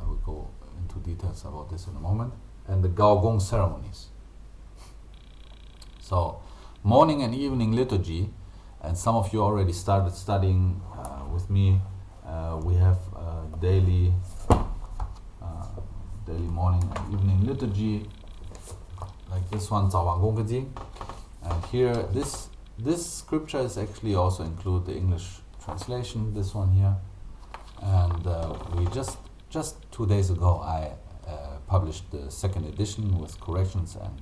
will go into details about this in a moment. And the Gao Gong ceremonies. So, morning and evening liturgy, and some of you already started studying with me. We have daily morning and evening liturgy, like this one, 早晚功课经. And here, this scripture is actually also include the English translation. This one here, and we just 2 days ago I published the second edition with corrections and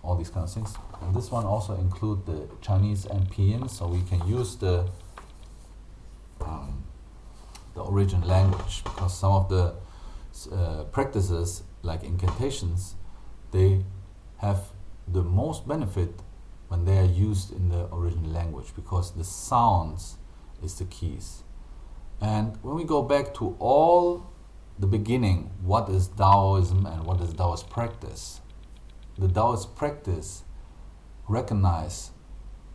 all these kind of things. And this one also include the Chinese and pinyin, so we can use the original language, because some of the practices like incantations, they have the most benefit when they are used in the original language, because the sounds is the keys. And when we go back to all the beginning, what is Daoism and what is Daoist practice? The Daoist practice recognize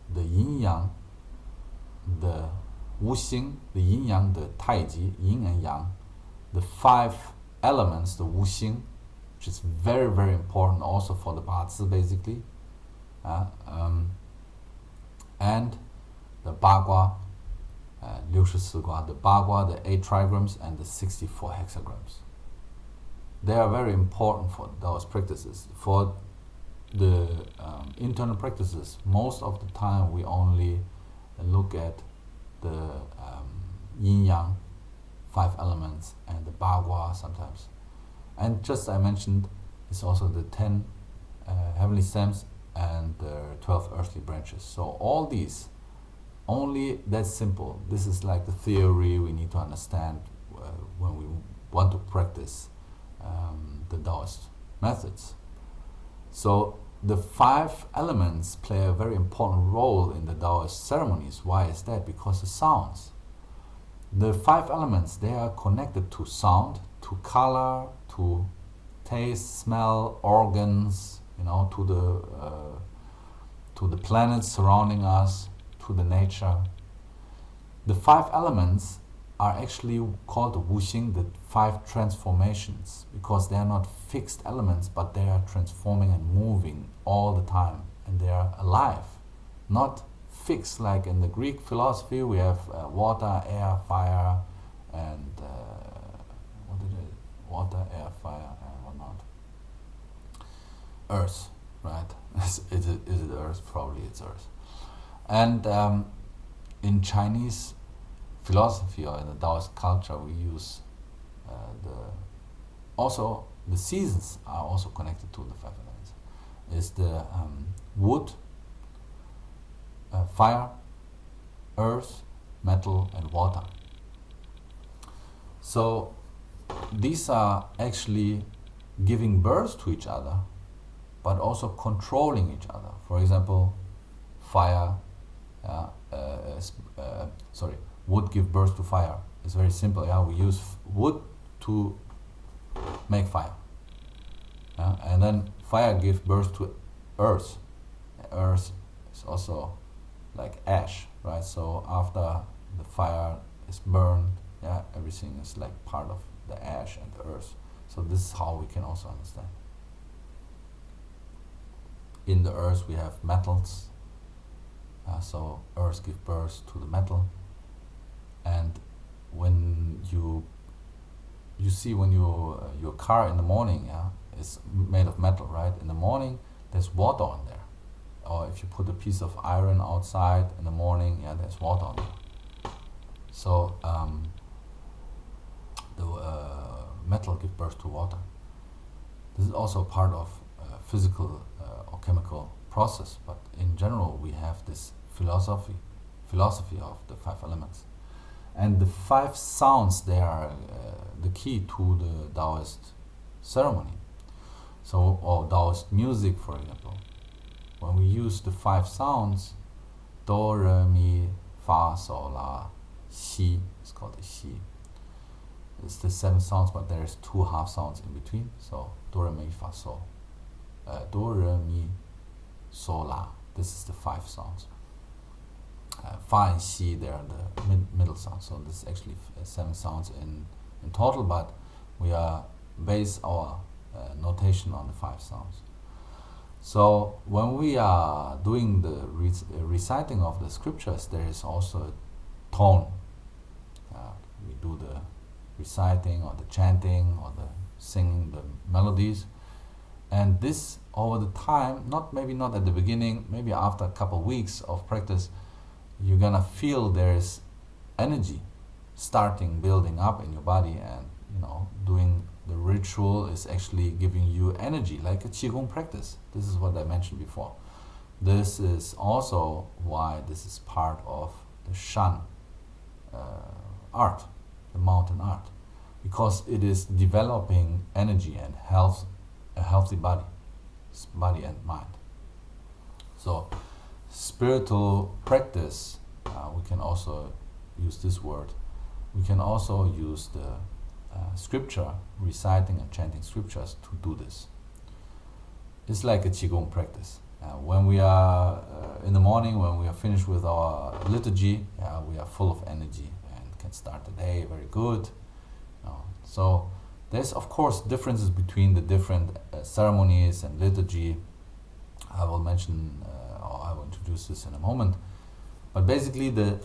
the yin-yang, the wuxing, the yin-yang, the taiji, yin and yang, the 5 elements, the wuxing, which is very, very important also for the Bazi basically, and the Bagua, 64卦, the Bagua, the 8 trigrams, and the 64 hexagrams. They are very important for those practices. For the internal practices, most of the time we only look at the yin-yang, 5 elements, and the Bagua sometimes. And just I mentioned, it's also the 10 heavenly stems and the 12 earthly branches. So all these, only that's simple. This is like the theory we need to understand when we want to practice the Daoist methods. So the 5 elements play a very important role in the Daoist ceremonies. Why is that? Because the sounds. The 5 elements, they are connected to sound, to color, to taste, smell, organs, to the planets surrounding us, to the nature. The 5 elements are actually called the wuxing, the 5 transformations, because they are not fixed elements, but they are transforming and moving all the time, and they are alive, not fixed like in the Greek philosophy. We have water, air, fire, and water, air, fire, and whatnot. Earth, right? Is it Earth? Probably it's Earth. And in Chinese philosophy or in the Daoist culture, we use also the seasons are also connected to the 5 elements. Is the wood, fire, earth, metal, and water. So these are actually giving birth to each other, but also controlling each other. For example, fire, wood give birth to fire. It's very simple. We use wood to make fire, and then fire gives birth to earth. Earth is also like ash, right? So after the fire is burned, everything is like part of the ash and the earth. So this is how we can also understand. In the earth we have metals, so earth gives birth to the metal. And when you see when your car in the morning, is made of metal, right? In the morning there's water on there. Or if you put a piece of iron outside in the morning, there's water on there. So the metal gives birth to water. This is also part of physical or chemical process, but in general we have this philosophy of the 5 elements. And the 5 sounds, they are the key to the Daoist ceremony. So, or Daoist music, for example. When we use the 5 sounds, do, re, mi, fa, sol, la, si, it's called the si. It's the 7 sounds, but there's 2 half sounds in between. So, do, re, mi, fa, sol. Do, re, mi, sol, la. This is the 5 sounds. Fa and si, they are the middle sounds. So this is actually 7 sounds in total, but we are base our notation on the 5 sounds. So when we are doing the reciting of the scriptures, there is also a tone. We do the reciting or the chanting or the singing the melodies, and this over the time, maybe not at the beginning, maybe after a couple of weeks of practice, you're gonna feel there is energy starting building up in your body, and doing the ritual is actually giving you energy, like a qigong practice. This is what I mentioned before. This is also why this is part of the Shan art, the mountain art, because it is developing energy and health, a healthy body and mind. So spiritual practice, we can also use this word. We can also use the scripture, reciting and chanting scriptures to do this. It's like a qigong practice. When we are in the morning, when we are finished with our liturgy, we are full of energy and can start the day very good. So there's of course differences between the different ceremonies and liturgy. I will mention, or I will introduce this in a moment. But basically the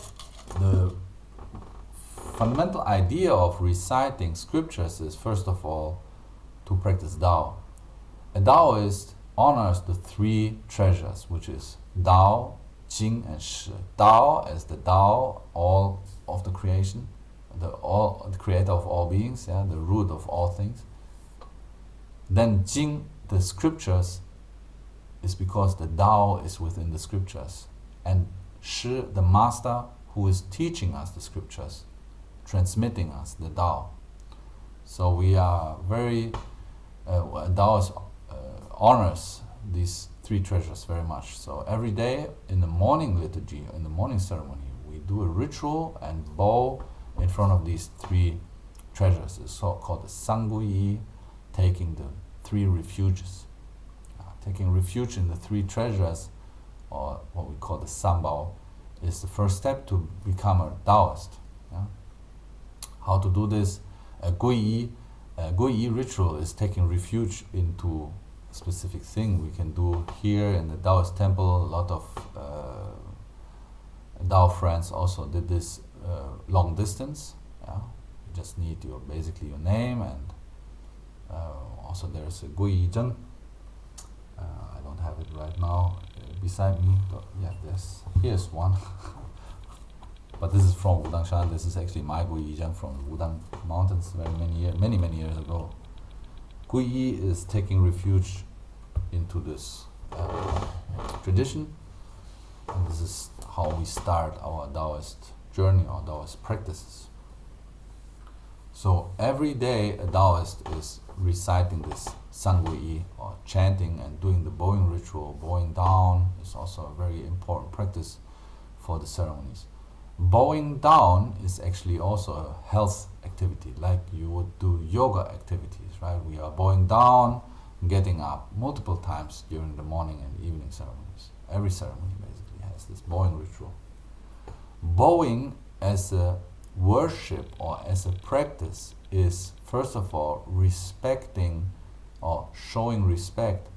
fundamental idea of reciting scriptures is, first of all, to practice Dao. A Daoist honors the three treasures, which is Dao, Jing, and Shi. Dao as the Dao, all of the creation, the creator of all beings, the root of all things. Then Jing, the scriptures, is because the Dao is within the scriptures, and Shi, the master who is teaching us the scriptures, transmitting us the Dao. So we are very Daoist honors these three treasures very much. So every day in the morning liturgy, in the morning ceremony, we do a ritual and bow in front of these three treasures. It's called the Sangui, taking the three refuges. Taking refuge in the three treasures, or what we call the Sambao, is the first step to become a Daoist. How to do this? A Gui ritual is taking refuge into a specific thing. We can do here in the Daoist temple. A lot of Dao friends also did this long distance. You just need basically your name, and also there's a Gui Zheng. I don't have it right now beside me, but here's one. But this is from Wudang Shan. This is actually my Gui Yizheng from Wudang Mountains many years ago. Gui Yi is taking refuge into this tradition, and this is how we start our Daoist journey or Daoist practices. So every day a Daoist is reciting this Sangui, or chanting and doing the bowing ritual. Bowing down is also a very important practice for the ceremonies. Bowing down is actually also a health activity, like you would do yoga activities, right? We are bowing down, getting up multiple times during the morning and evening ceremonies. Every ceremony basically has this bowing ritual. Bowing as a worship or as a practice is, first of all, respecting or showing respect,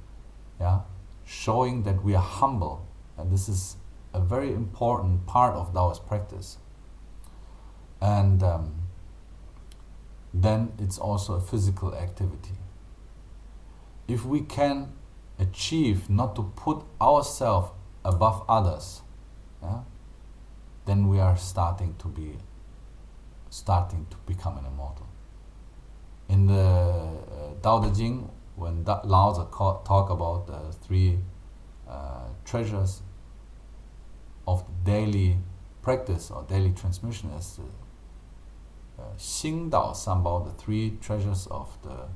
showing that we are humble, and this is a very important part of Daoist practice. And then it's also a physical activity. If we can achieve not to put ourselves above others, then we are starting to become an immortal. In the Tao Te Ching, when Lao Zi talk about the three treasures of daily practice or daily transmission, as Xing Dao Sanbao, the three treasures of the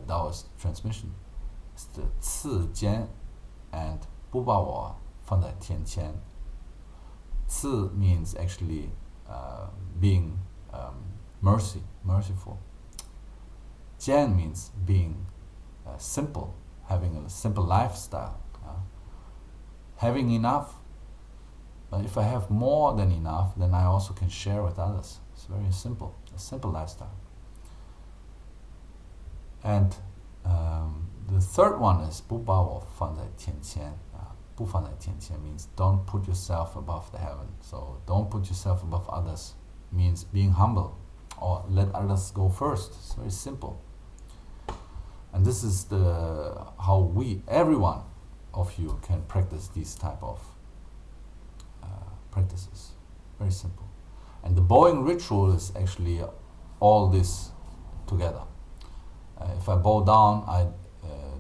Daoist transmission, is the Ci Jian and Bu Ba Wo Fan Zai Tian Qian. Ci means actually being merciful. Jian means being simple, having a simple lifestyle. Having enough. If I have more than enough, then I also can share with others. It's very simple, a simple lifestyle. And The third one is 不把我放在天前. 不放在天前 means don't put yourself above the heaven. So don't put yourself above others means being humble, or let others go first. It's very simple. And this is how every one of you can practice these type of practices. Very simple. And the bowing ritual is actually all this together. If I bow down, I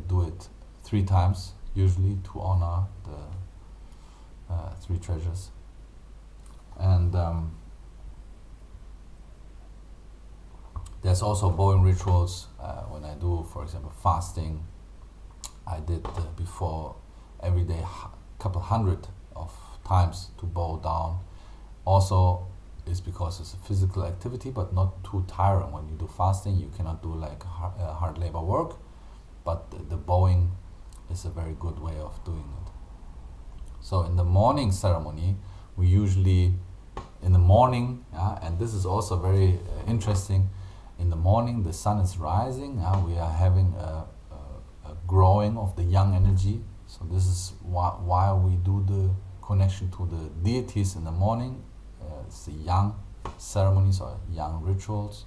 do it 3 times, usually to honor the 3 treasures. And there's also bowing rituals when I do, for example, fasting. I did before every day couple hundred of times to bow down. Also, is because it's a physical activity, but not too tiring. When you do fasting, you cannot do like hard labor work, but the bowing is a very good way of doing it. So in the morning ceremony, we usually, in the morning, and this is also very interesting, in the morning the sun is rising, we are having a growing of the yang energy. So this is why we do the connection to the deities in the morning. It's the yang ceremonies or yang rituals.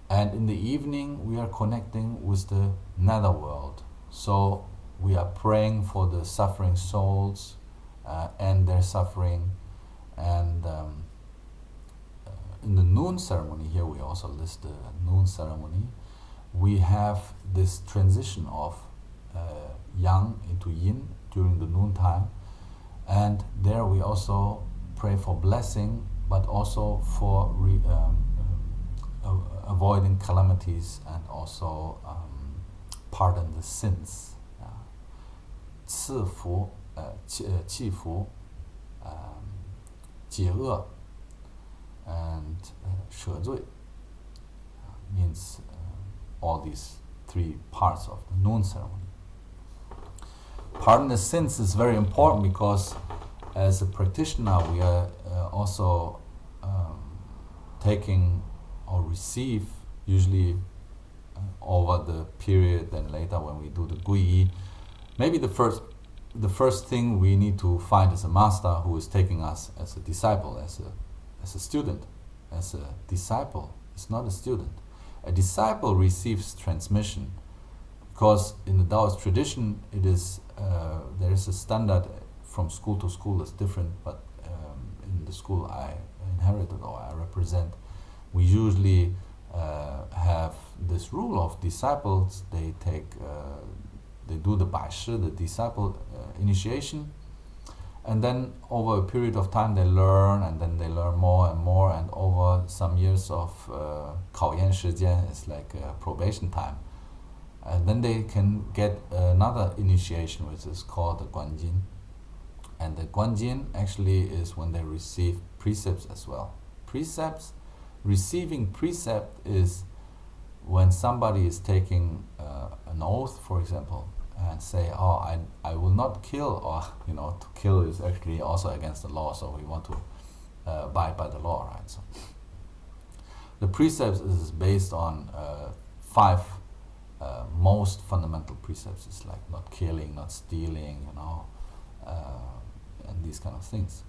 And in the evening we are connecting with the netherworld. So we are praying for the suffering souls and their suffering. And in the noon ceremony, here we also list the noon ceremony, we have this transition of yang into yin during the noon time. And there we also pray for blessing, but also for avoiding calamities and also pardon the sins. 赐福, 祈福, 解厄, and 赦罪 means all these 3 parts of the noon ceremony. Pardon the sins is very important because as a practitioner we are also taking or receive usually over the period, then later when we do the Gui, maybe the first thing we need to find is a master who is taking us as a disciple, as a student. As a disciple, it's not a student. A disciple receives transmission, because in the Daoist tradition it is there is a standard from school to school is different, but in the school I inherited or I represent, we usually have this rule of disciples. They do the Baishi, the disciple initiation, and then over a period of time they learn, and then they learn more and more, and over some years of 考验时间, it's like probation time, and then they can get another initiation which is called the Guanjin. And the Guanjin actually is when they receive precepts as well. Receiving precept is when somebody is taking an oath, for example, and say, I will not kill, or to kill is actually also against the law, so we want to abide by the law, right? So the precepts is based on 5 most fundamental precepts. It's like not killing, not stealing, and these kind of things.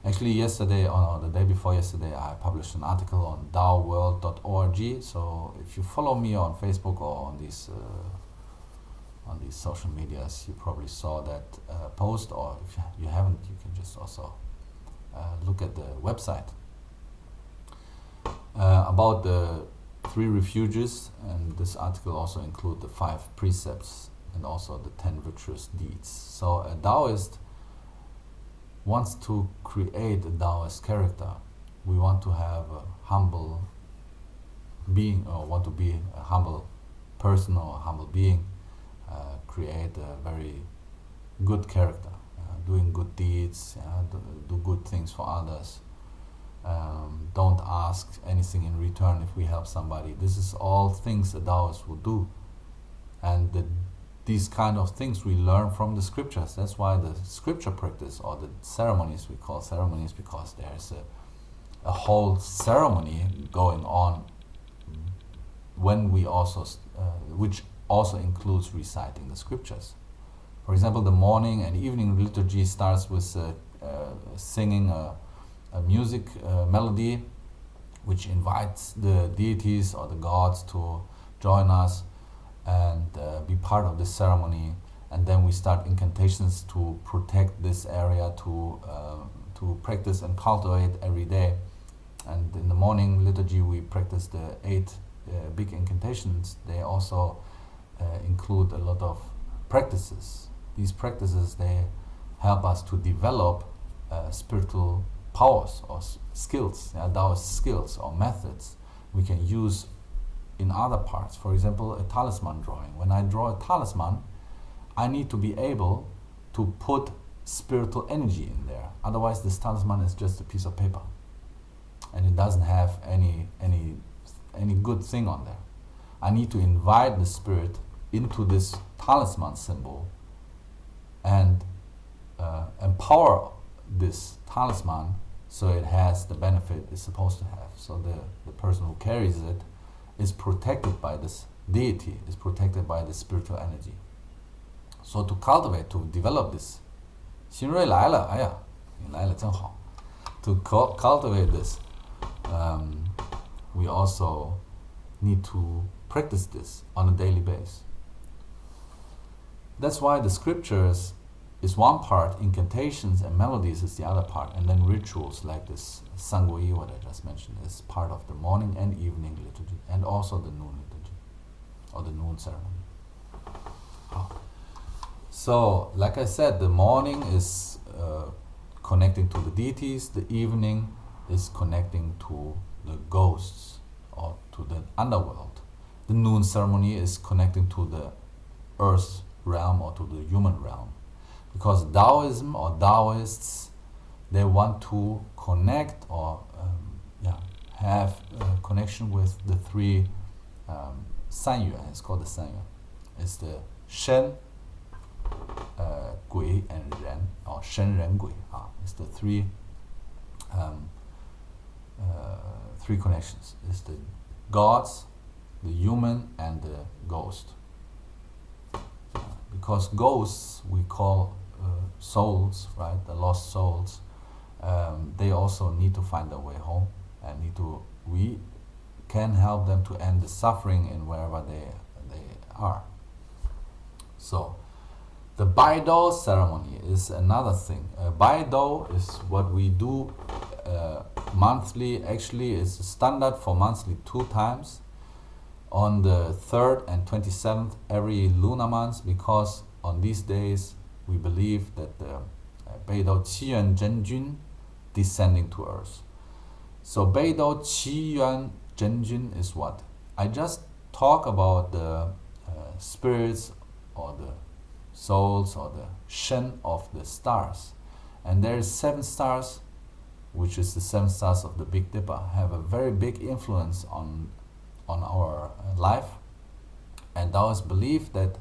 Actually, yesterday, or the day before yesterday, I published an article on daoworld.org. So if you follow me on Facebook or on these social medias, you probably saw that post, or if you haven't, you can just also look at the website about the 3 refuges, and this article also includes the 5 precepts and also the 10 virtuous deeds. So a Daoist wants to create a Daoist character. We want to have a humble being, or want to be a humble person or a humble being, create a very good character, doing good deeds, do good things for others. Don't ask anything in return if we help somebody. This is all things a Daoist would do, and these kind of things we learn from the scriptures. That's why the scripture practice, or the ceremonies, we call ceremonies because there's a whole ceremony going on when we also which also includes reciting the scriptures. For example, the morning and evening liturgy starts with singing a music melody which invites the deities or the gods to join us and be part of this ceremony. And then we start incantations to protect this area, to practice and cultivate every day. And in the morning liturgy we practice the 8 big incantations. They also include a lot of practices. These practices, they help us to develop spiritual powers or skills, Daoist skills or methods we can use in other parts. For example, a talisman drawing. When I draw a talisman, I need to be able to put spiritual energy in there. Otherwise, this talisman is just a piece of paper, and it doesn't have any good thing on there. I need to invite the spirit into this talisman symbol and empower this talisman so it has the benefit it's supposed to have. So the person who carries it is protected by this deity, is protected by the spiritual energy. So to cultivate, to develop this, 新锐来了，哎呀，你来了真好。To cultivate this, we also need to practice this on a daily basis. That's why the scriptures is one part, incantations and melodies is the other part, and then rituals like this Sangui, what I just mentioned, is part of the morning and evening liturgy, and also the noon liturgy, or the noon ceremony. So, like I said, the morning is connecting to the deities, the evening is connecting to the ghosts or to the underworld. The noon ceremony is connecting to the earth realm or to the human realm. Because Daoism or Daoists, they want to connect or have a connection with the 3 Sanyuan. It's called the Sanyuan. It's the Shen, Gui, and Ren, or Shen Ren Gui. It's the 3 connections. It's the gods, the human, and the ghost. Because ghosts we call souls, right? The lost souls. They also need to find their way home, and we can help them to end the suffering in wherever they are. So the Baidao ceremony is another thing. Baidao is what we do monthly. Actually, it's a standard for monthly 2 times, on the 3rd and 27th every lunar month, because on these days we believe that the Beidou Qiyuan Zhenjun descending to earth. So Beidou Qiyuan Zhenjun is what? I just talk about the spirits or the souls or the Shen of the stars. And there is 7 stars, which is the 7 stars of the Big Dipper, have a very big influence on our life. And Taoists believe that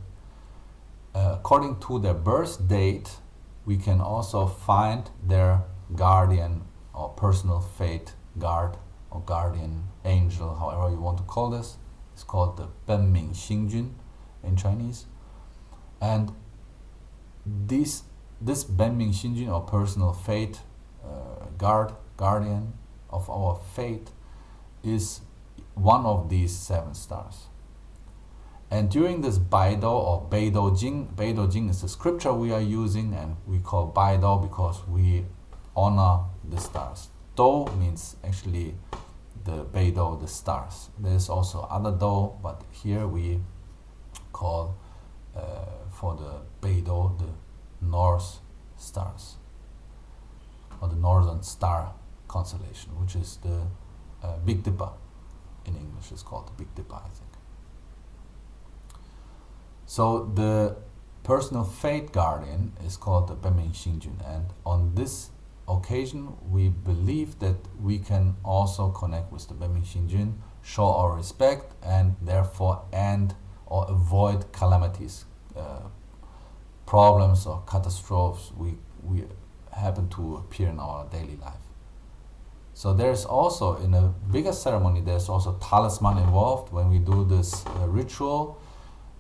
according to their birth date, we can also find their guardian or personal fate guard or guardian angel, however you want to call this. It's called the Benming Xingjun in Chinese. And this Benming Xingjun, or personal fate guardian of our fate, is one of these 7 stars. And during this Baidou or Beidou Jing is the scripture we are using, and we call Baidou because we honor the stars. Dou means actually the Beidou, the stars. There's also other Dou, but here we call for the Beidou the North stars, or the Northern Star constellation, which is the Big Dipper. In English it's called the Big Dipper, I think. So the personal fate guardian is called the Benming Xingjun, and on this occasion we believe that we can also connect with the Benming Xingjun, show our respect, and therefore end or avoid calamities, problems or catastrophes we happen to appear in our daily life. So there's also, in a bigger ceremony, there's also talisman involved when we do this ritual.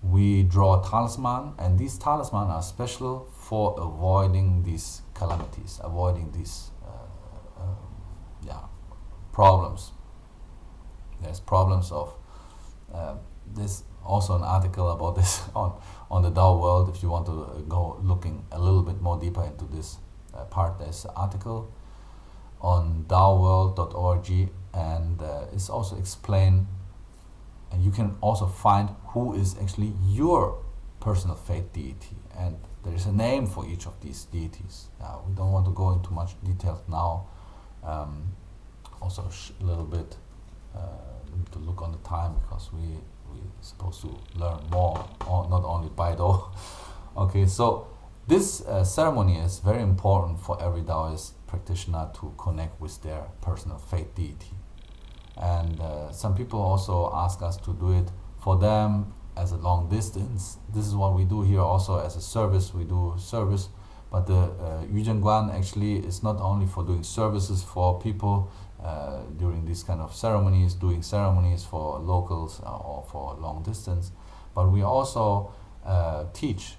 we draw a talisman, and these talismans are special for avoiding these calamities, avoiding these problems. There's problems of this. Also, an article about this on the Dao World. If you want to go looking a little bit more deeper into this part, there's an article on daoworld.org, and it's also explained, and you can also find who is actually your personal faith deity, and there is a name for each of these deities. We don't want to go into much detail now. Also a little bit to look on the time, because we're supposed to learn more, not only Baido. Okay, so this ceremony is very important for every Daoist practitioner to connect with their personal faith deity. And some people also ask us to do it for them as a long distance. This is what we do here also as a service. We do service, but the Yuzhenguan actually is not only for doing services for people during these kind of ceremonies, doing ceremonies for locals or for long distance, but we also teach.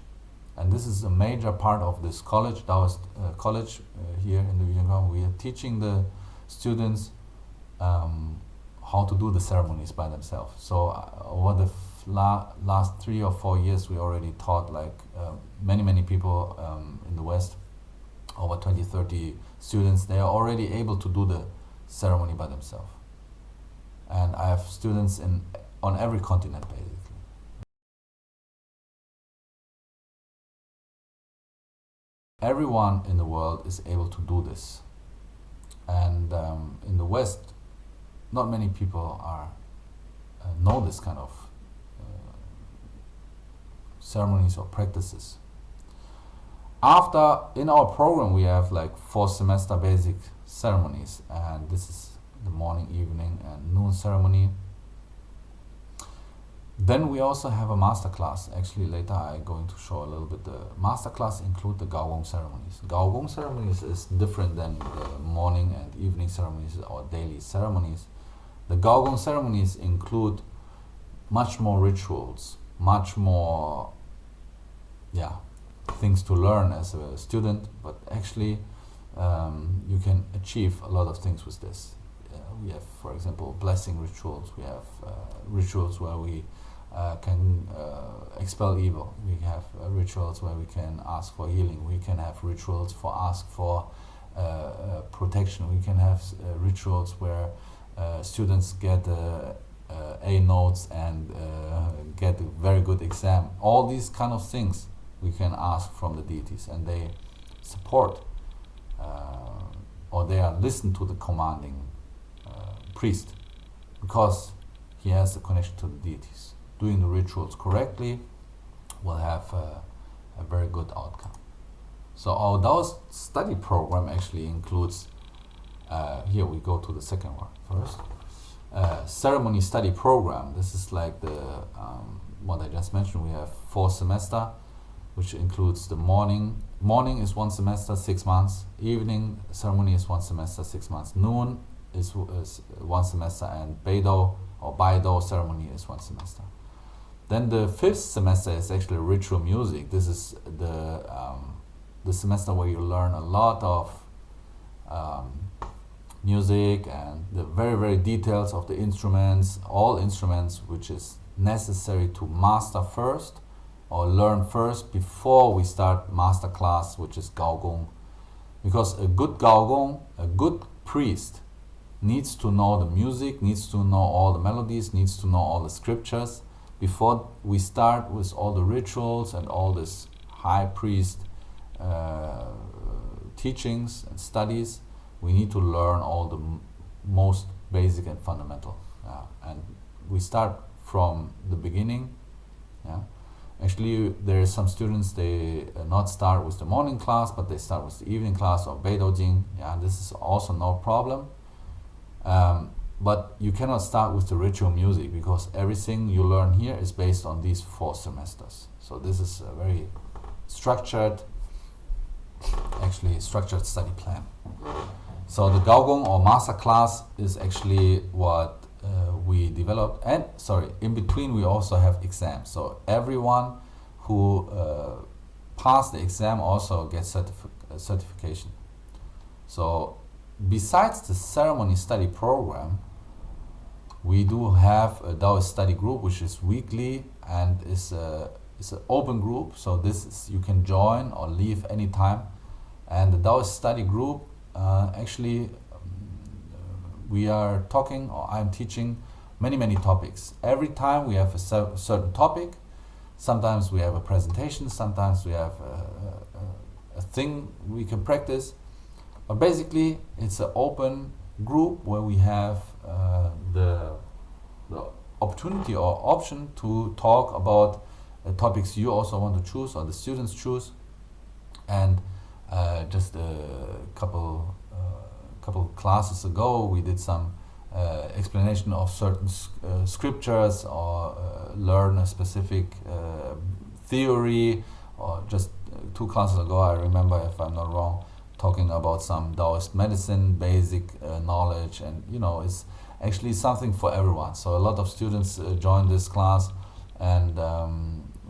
And this is a major part of this college, Daoist College here in the Wudang. We are teaching the students how to do the ceremonies by themselves. So over the last 3 or 4 years, we already taught many people in the West, over 20-30 students. They are already able to do the ceremony by themselves. And I have students on every continent, basically. Everyone in the world is able to do this, and in the West, not many people know this kind of ceremonies or practices. In our program, we have 4 semester basic ceremonies, and this is the morning, evening, and noon ceremony. Then we also have a master class. Actually, later I'm going to show a little bit. The master class include the Gaogong ceremonies. Gaogong ceremonies is different than the morning and evening ceremonies or daily ceremonies. The Gaogong ceremonies include much more rituals, much more things to learn as a student, but actually you can achieve a lot of things with this. We have, for example, blessing rituals. We have rituals where we can expel evil. We have rituals where we can ask for healing. We can have rituals for ask for protection. We can have rituals where students get A notes and get a very good exam. All these kind of things we can ask from the deities, and they support or they are listen to the commanding priest, because he has a connection to the deities. Doing the rituals correctly will have a very good outcome. So our Daoist study program actually includes, here we go to the second one first, ceremony study program. This is like the what I just mentioned. We have 4 semester, which includes the morning. Morning is 1 semester, 6 months. Evening ceremony is 1 semester, 6 months. Noon is 1 semester, and Beido or Baido ceremony is 1 semester. Then the 5th semester is actually ritual music. This is the semester where you learn a lot of music and the very details of the instruments, all instruments which is necessary to master first or learn first before we start master class, which is Gaogong. Because a good Gaogong, a good priest, needs to know the music, needs to know all the melodies, needs to know all the scriptures before we start with all the rituals and all this high priest teachings and studies. We need to learn all the most basic and fundamental. And we start from the beginning. Actually, there are some students, they not start with the morning class, but they start with the evening class or Beido Jing. This is also no problem. But you cannot start with the ritual music, because everything you learn here is based on these 4 semesters. So this is a very structured study plan. So the Gaogong or master class is actually what we developed, and sorry, in between we also have exams. So everyone who passed the exam also gets certification. So besides the ceremony study program, we do have a Daoist study group which is weekly and is an open group. So this is, you can join or leave anytime. And the Daoist study group, actually, we are talking, or I'm teaching many topics. Every time we have a certain topic. Sometimes we have a presentation, sometimes we have a thing we can practice. But basically, it's an open group where we have the opportunity or option to talk about topics you also want to choose or the students choose. And just a couple classes ago, we did some explanation of certain scriptures, or learn a specific theory, or just 2 classes ago, I remember, if I'm not wrong, talking about some Daoist medicine, basic knowledge, and it's actually something for everyone. So a lot of students join this class, and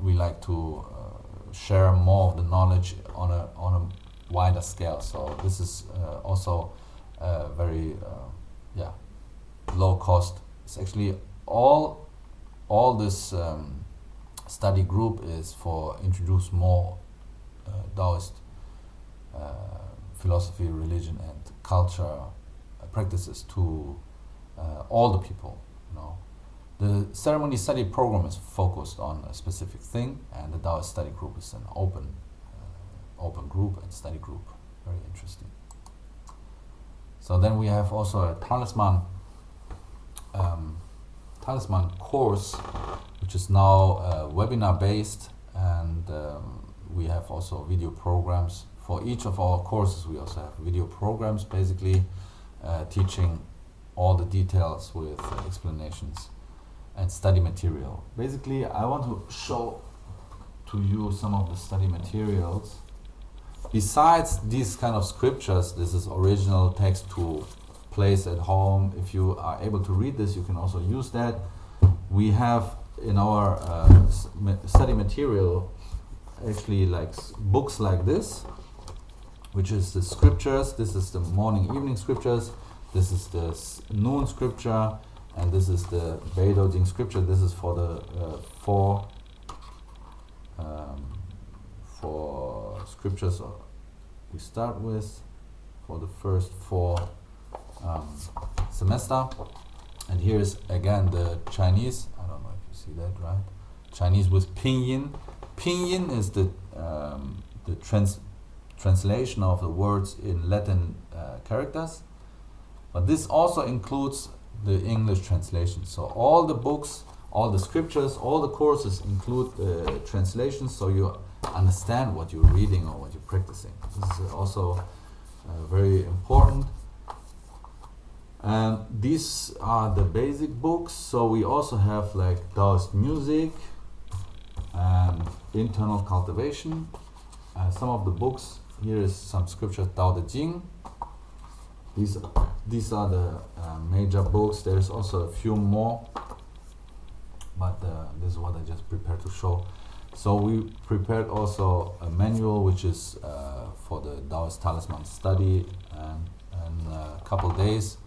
we like to share more of the knowledge on a wider scale. So this is also very low cost. It's actually all this study group is for introduce more Daoist philosophy, religion, and culture practices to all the people. The ceremony study program is focused on a specific thing, and the Daoist study group is an open group and study group. Very interesting. So then we have also a talisman course, which is now webinar based, and we have also video programs for each of our courses. We also have video programs, basically teaching all the details with explanations and study material. Basically, I want to show to you some of the study materials. Besides these kind of scriptures, this is original text to place at home. If you are able to read this, you can also use that. We have in our study material actually like books like this, which is the scriptures. This is the morning, evening scriptures. This is the noon scripture, and this is the Daoism scripture. This is for the four scriptures we start with for the first 4 semester. And here is again the Chinese. I don't know if you see that, right? Chinese with pinyin. Pinyin is the translation of the words in Latin characters, but this also includes the English translation. So all the books, all the scriptures, all the courses include translations, so you understand what you're reading or what you're practicing. This is also very important. And these are the basic books. So we also have like Daoist music and internal cultivation. Some of the books, here is some scriptures, Dao De Jing. These are the major books. There's also a few more, but this is what I just prepared to show. So we prepared also a manual, which is for the Daoist talisman study, and in a couple days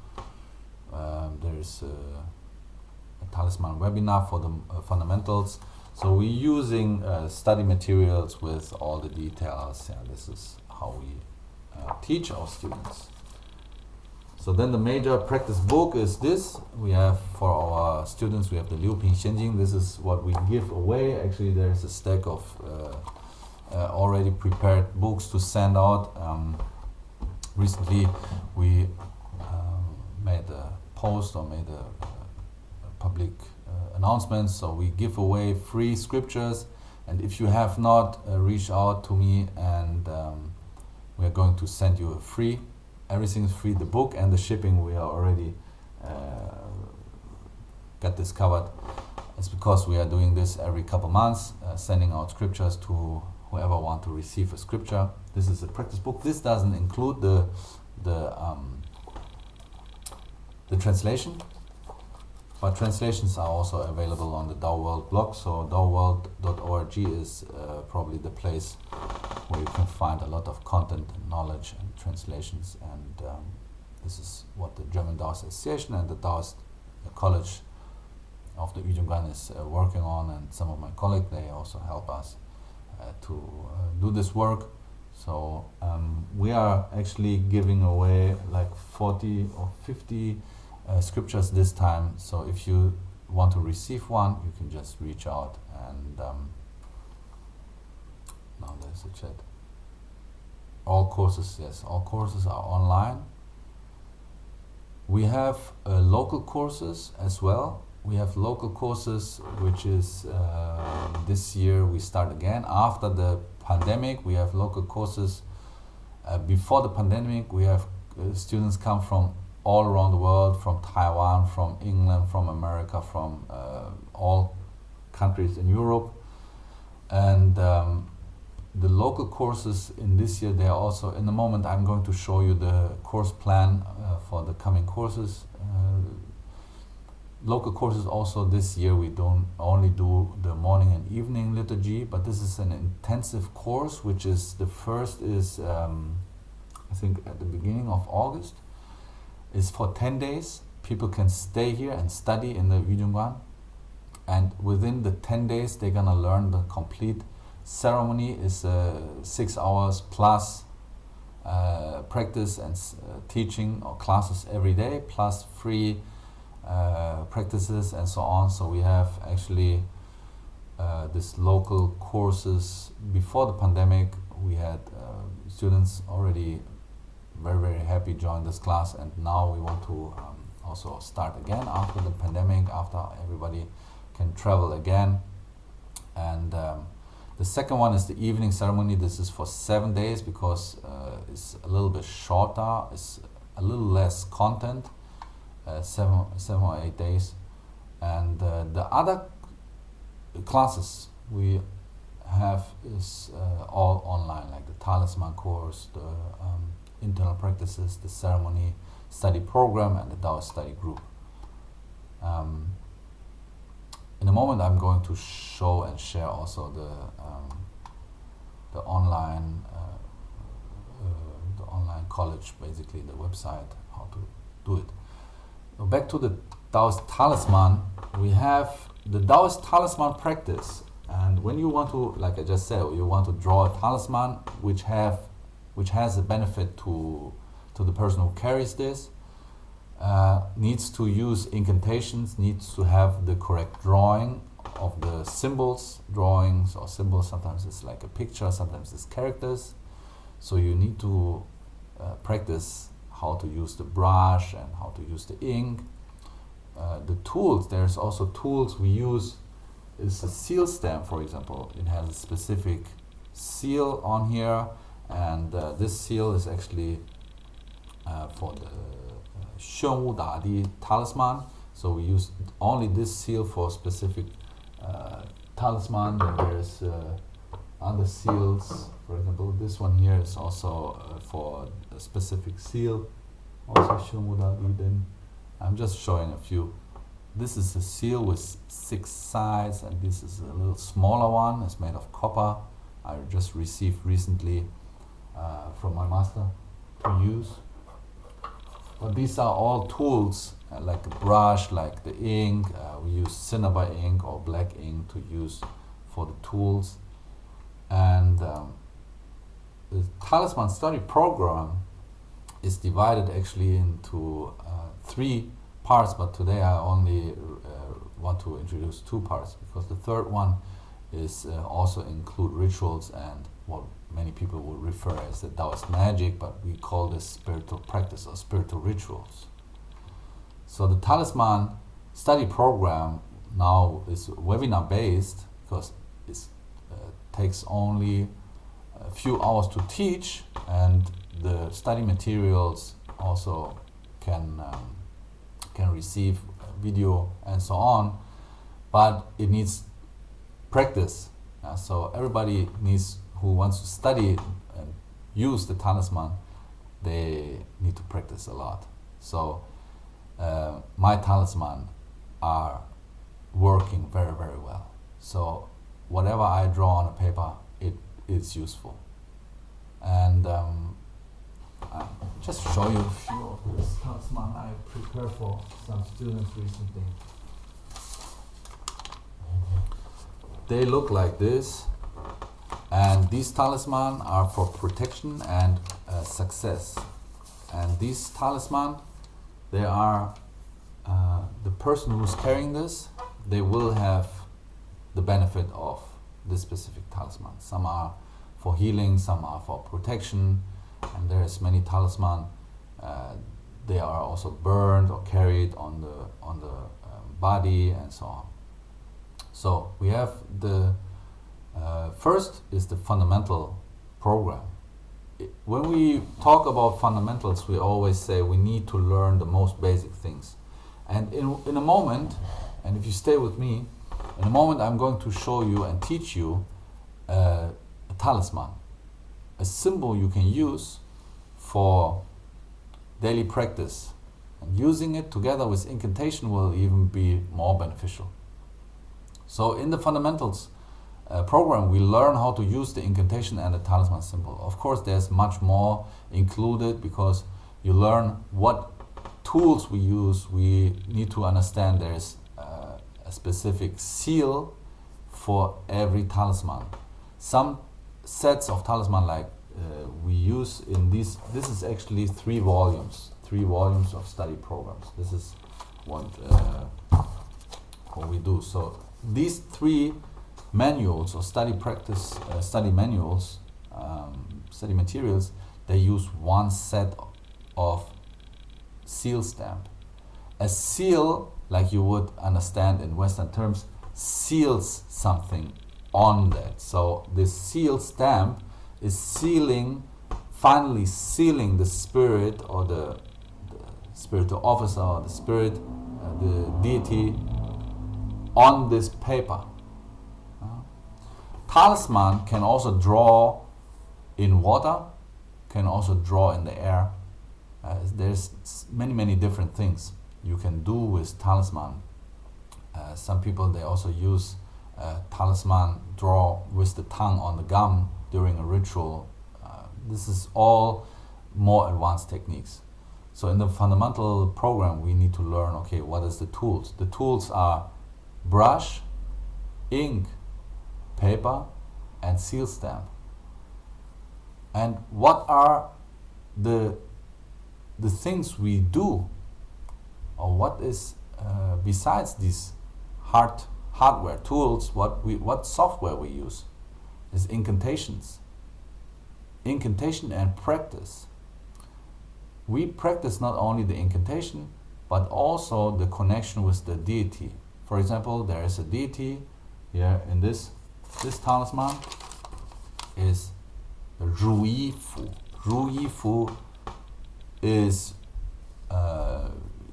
there's a talisman webinar for the fundamentals. So we're using study materials with all the details. Yeah, this is how we teach our students. So then the major practice book is this. We have for our students, we have the Liu Ping Xianjing. This is what we give away. Actually, there's a stack of already prepared books to send out. Recently, we made a post or made a public announcement. So we give away free scriptures. And if you have not reached out to me, and we are going to send you a free. Everything is free. The book and the shipping, we are already got this covered. It's because we are doing this every couple months, sending out scriptures to whoever want to receive a scripture. This is a practice book. This doesn't include the translation. But translations are also available on the Dao World blog, so daoworld.org is probably the place where you can find a lot of content, knowledge, and translations. And this is what the German Daoist Association and the Daoist College of the Wudang is working on, and some of my colleagues, they also help us to do this work. So we are actually giving away like 40 or 50 scriptures this time, so if you want to receive one, you can just reach out. And now there's a chat. All courses, yes, all courses are online. We have local courses as well. We have local courses, which is this year we start again after the pandemic. We have local courses. Before the pandemic, we have students come from all around the world, from Taiwan, from England, from America, from all countries in Europe. And the local courses in this year, they are also, in the moment I'm going to show you the course plan for the coming courses. Local courses also this year, we don't only do the morning and evening liturgy, but this is an intensive course, which is, the first is I think at the beginning of August. It's for 10 days. People can stay here and study in the Wudang, and within the 10 days they're gonna learn the complete ceremony. Is 6 hours plus practice and teaching or classes every day, plus free practices and so on. So we have actually this local courses. Before the pandemic, we had students already very happy join this class, and now we want to also start again after the pandemic, after everybody can travel again. And the second one is the evening ceremony. This is for 7 days because it's a little bit shorter, it's a little less content, 7 or 8 days. And the other classes we have is all online, like the Talisman course, the internal practices, the ceremony study program, and the Daoist study group. In a moment I'm going to show and share also the online college, basically the website, how to do it. So back to the Daoist talisman, we have the Daoist talisman practice. And when you want to, like I just said, you want to draw a talisman which has a benefit to the person who carries this, needs to use incantations, needs to have the correct drawing of the symbols, drawings or symbols. Sometimes it's like a picture, sometimes it's characters. So you need to practice how to use the brush and how to use the ink. The tools, there's also tools we use, is a seal stamp, for example. It has a specific seal on here, and this seal is actually for the talisman. So we use only this seal for specific talisman. Then there's other seals. For example, this one here is also for a specific seal. Also then I'm just showing a few. This is a seal with 6 sides, and this is a little smaller one. It's made of copper. I just received recently from my master to use. But these are all tools, like a brush, like the ink. We use cinnabar ink or black ink to use for the tools. And the talisman study program is divided actually into 3 parts, but today I only want to introduce 2 parts, because the third one is also include rituals and what many people will refer as the Daoist magic, but we call this spiritual practice or spiritual rituals. So the talisman study program now is webinar based, because it takes only a few hours to teach, and the study materials also can receive video and so on, but it needs practice. So everybody needs, who wants to study and use the talisman, they need to practice a lot. So my talisman are working very, very well. So whatever I draw on a paper, it is useful. And just show you a few of this talisman I prepared for some students recently. They look like this, and these talisman are for protection and success. And these talisman, they are the person who's carrying this, they will have the benefit of this specific talisman. Some are for healing, some are for protection, and there is many talisman. They are also burned or carried on the body and so on. So we have the first is the fundamental program. When we talk about fundamentals, we always say we need to learn the most basic things. And in a moment, and if you stay with me, in a moment I'm going to show you and teach you a talisman, a symbol you can use for daily practice. And using it together with incantation will even be more beneficial. So in the fundamentals program, we learn how to use the incantation and the talisman symbol. Of course, there's much more included because you learn what tools we use. We need to understand there's a specific seal for every talisman. Some sets of talisman like we use in this is actually 3 volumes of study programs. This is what we do. So these 3 manuals or study practice, study manuals, study materials, they use one set of seal stamp. A seal, like you would understand in Western terms, seals something on that. So this seal stamp is finally sealing the spirit or the spiritual officer or the spirit, the deity on this paper. Talisman can also draw in water, can also draw in the air. There's many different things you can do with talisman. Some people, they also use talisman, draw with the tongue on the gum during a ritual. This is all more advanced techniques. So in the fundamental program, we need to learn, okay, what is the tools? The tools are brush, ink, paper, and seal stamp. And what are the things we do, or what is besides these hardware tools? What software we use is incantation and practice. We practice not only the incantation but also the connection with the deity. For example, there is a deity here in this talisman is Ru Yi Fu. Ru Yi Fu is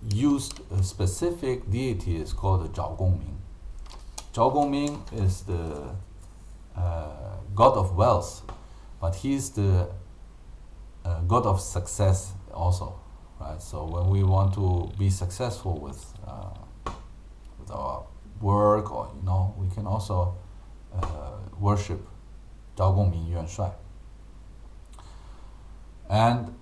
used, a specific deity is called the Zhao Gongming. Zhao Gongming is the god of wealth, but he's the god of success also, right? So when we want to be successful with our work, or we can also worship Zhao Gongming Yuan Shuai. And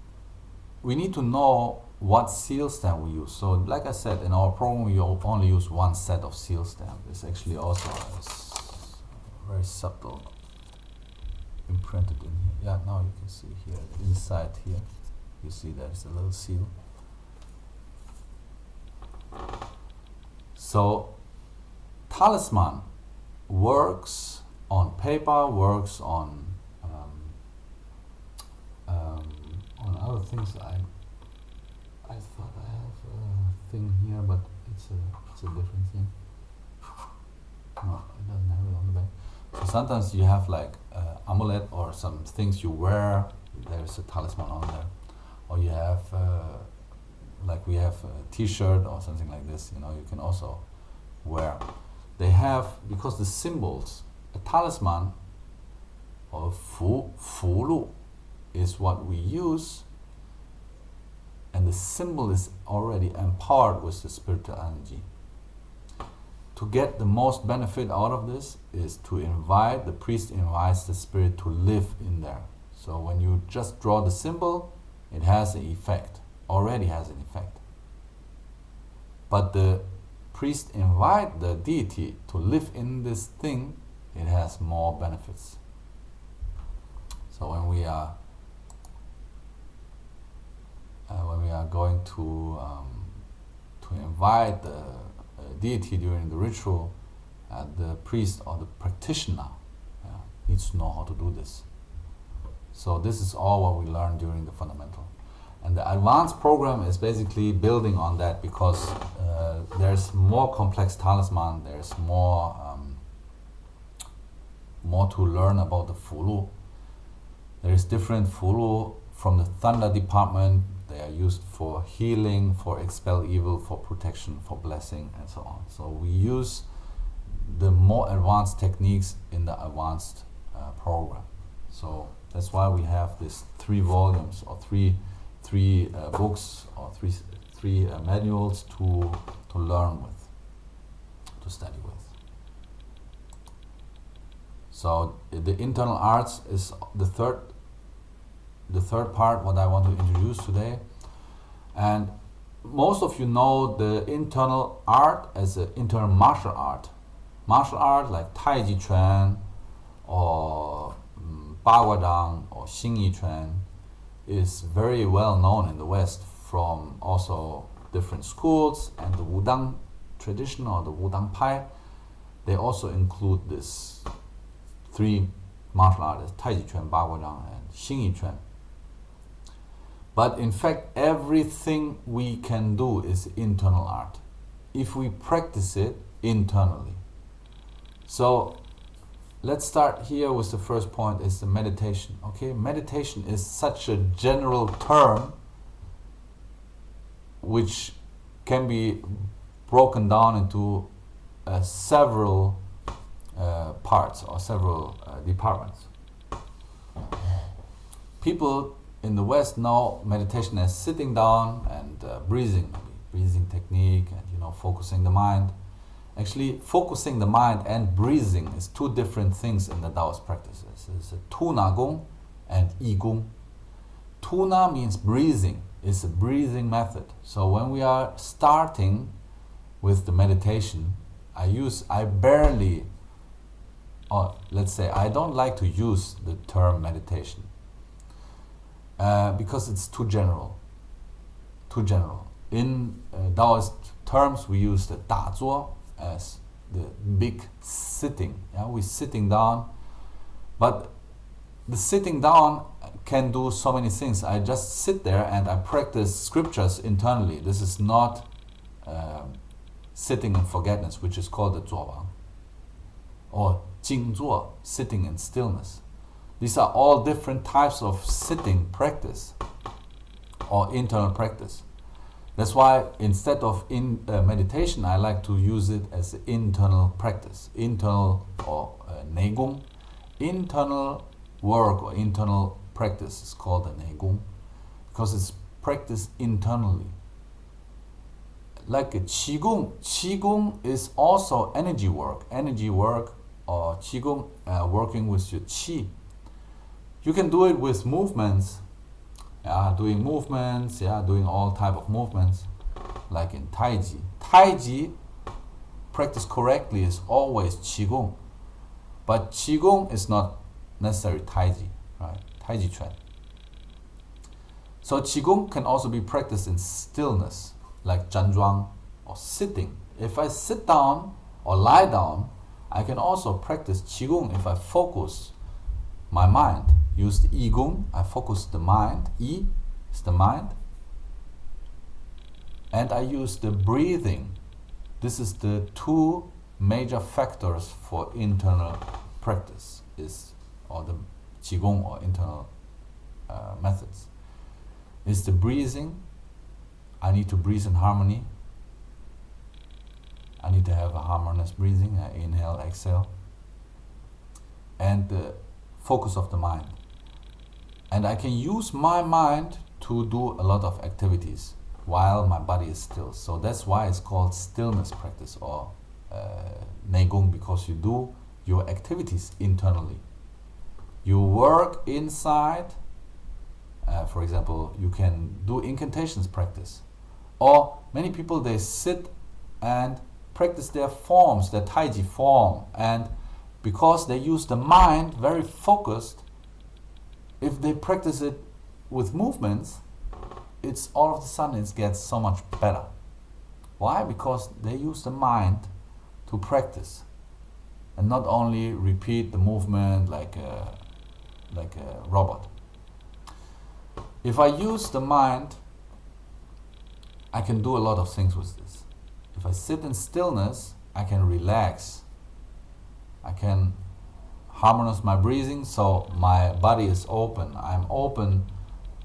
we need to know what seal stamp we use. So like I said, in our program we only use one set of seal stamp. It's actually also very subtle, imprinted in here. Yeah, now you can see here, inside here, you see there's a little seal. So talisman works on paper, works on other things. I thought I have a thing here, but it's a different thing. No, it doesn't have it on the back. So sometimes you have like amulet or some things you wear. There's a talisman on there, or you have like we have a T-shirt or something like this. You can also wear. They have, because the symbols, a talisman or fu lu is what we use, and the symbol is already empowered with the spiritual energy. to get the most benefit out of this is to invite, the priest invites the spirit to live in there. So when you just draw the symbol, it has an effect, already has an effect. But the priest invite the deity to live in this thing, it has more benefits. So when we are going to invite the deity during the ritual, the priest or the practitioner needs to know how to do this. So this is all what we learn during the fundamental. And the advanced program is basically building on that, because there's more complex talisman, there's more to learn about the fulu. There is different fulu from the thunder department. They are used for healing, for expel evil, for protection, for blessing, and so on. So we use the more advanced techniques in the advanced program. So that's why we have these 3 volumes or three books or three manuals to learn with, to study with. So the internal arts is the third part what I want to introduce today. And most of you know the internal art as an internal martial art. Martial art like Tai Chi Chuan or Wudang or Xing Yi Chuan is very well known in the West from also different schools, and the Wudang tradition or the Wudang Pai, they also include this 3 martial arts, Tai Chi Chuan, Wudang, and Xing Yi Chuan. But in fact, everything we can do is internal art if we practice it internally. So let's start here with the first point, is the meditation. Okay, meditation is such a general term which can be broken down into several parts or several departments. People in the West know meditation as sitting down and breathing technique, and focusing the mind. Actually, focusing the mind and breathing is 2 different things in the Taoist practices. It's a Tu Na Gong and Yi Gong. Tu Na means breathing. It's a breathing method. So when we are starting with the meditation, I don't like to use the term meditation because it's too general. In Taoist terms, we use the Da Zuo as the big sitting. We're sitting down, but the sitting down can do so many things. I just sit there and I practice scriptures internally. This is not sitting in forgetfulness, which is called the Zuowang, or Jing Zuo, sitting in stillness. These are all different types of sitting practice or internal practice. That's why instead of meditation, I like to use it as internal practice, internal or Neigong. Internal work or internal practice is called a Neigong because it's practiced internally. Like a Qigong. Qigong is also energy work or Qigong working with your Qi. You can do it with movements. Doing all type of movements, like in Tai Chi. Tai Chi, practiced correctly, is always Qigong, but Qigong is not necessarily Tai Chi, right? Tai Chi Chuan. So Qigong can also be practiced in stillness, like Zhanzhuang or sitting. If I sit down or lie down, I can also practice Qigong if I focus my mind. Use the Yi Gong, I focus the mind. Yi is the mind. And I use the breathing. This is the 2 major factors for internal practice, or the Qigong or internal methods. Is the breathing. I need to breathe in harmony. I need to have a harmonious breathing, inhale, exhale. And the focus of the mind. And I can use my mind to do a lot of activities while my body is still. So that's why it's called stillness practice or Neigong, because you do your activities internally. You work inside. For example, you can do incantations practice, or many people, they sit and practice their forms, their Taiji form, and because they use the mind very focused, if they practice it with movements, it's all of a sudden it gets so much better. Why? Because they use the mind to practice and not only repeat the movement like a robot. If I use the mind, I can do a lot of things with this. If I sit in stillness, I can relax. I can harmonize my breathing, so my body is open. I'm open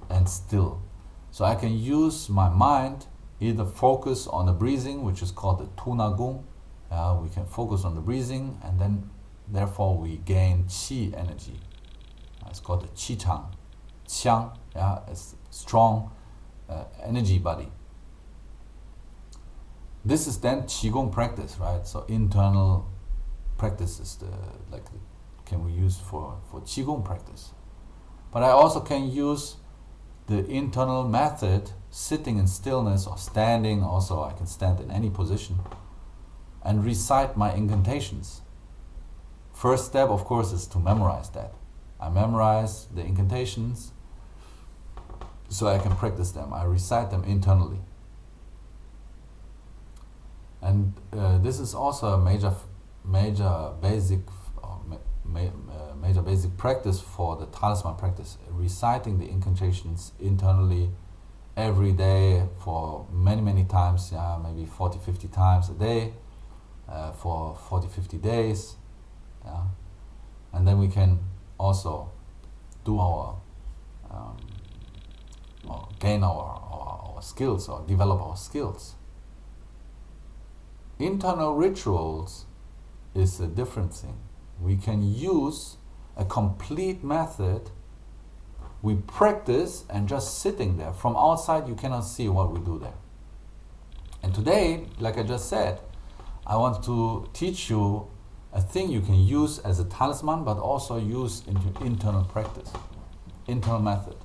and still. So I can use my mind, either focus on the breathing, which is called the Tuna Gong. We can focus on the breathing, and then therefore we gain qi energy. It's called the qi chang. Qiang, it's strong energy body. This is then qigong practice, right? So internal practice is can we use for qigong practice. But I also can use the internal method, sitting in stillness or standing. Also, I can stand in any position and recite my incantations. First step, of course, is to memorize that. I memorize the incantations so I can practice them. I recite them internally. And this is also a major basic practice for the talisman practice, reciting the incantations internally every day for many times, maybe 40-50 times a day, for 40-50 days, and then we can also do our gain our skills, or develop our skills. Internal rituals is a different thing. We can use a complete method. We practice and just sitting there. From outside you cannot see what we do there. And today, like I just said, I want to teach you a thing you can use as a talisman, but also use in your internal practice, internal method.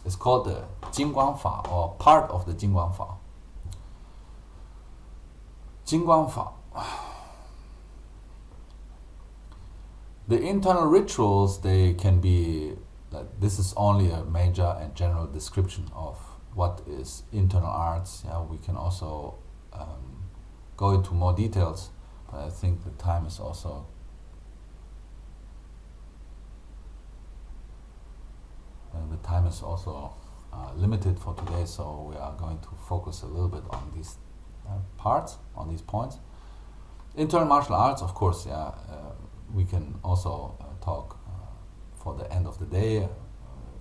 It's called the Jingguang Fa, or part of the Jingguang Fa. Jingguang Fa. The internal rituals, they can be, this is only a major and general description of what is internal arts. We can also go into more details, but I think the time is also limited for today, so we are going to focus a little bit on these parts, on these points. Internal martial arts, of course, we can also talk for the end of the day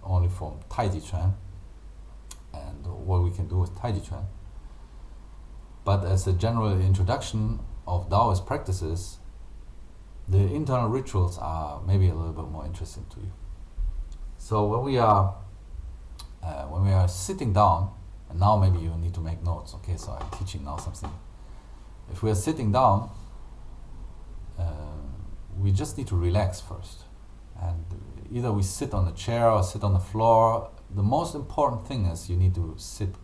only from Taiji Chuan and what we can do with Taiji Chuan. But as a general introduction of Daoist practices, the internal rituals are maybe a little bit more interesting to you. So when we are sitting down, and now maybe you need to make notes. Okay, so I'm teaching now something. If we are sitting down, we just need to relax first, and either we sit on the chair or sit on the floor. The most important thing is you need to sit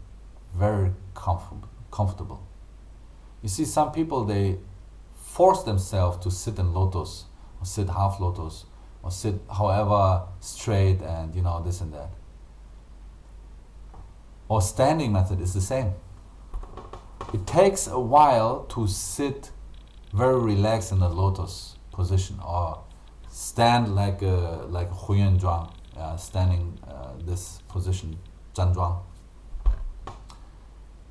very comfortable. You see, some people, they force themselves to sit in lotus, or sit half lotus, or sit however straight, and this and that. Or standing method is the same. It takes a while to sit very relaxed in the lotus position, or stand like a Huyan Zhuang, standing this position, Zhan Zhuang.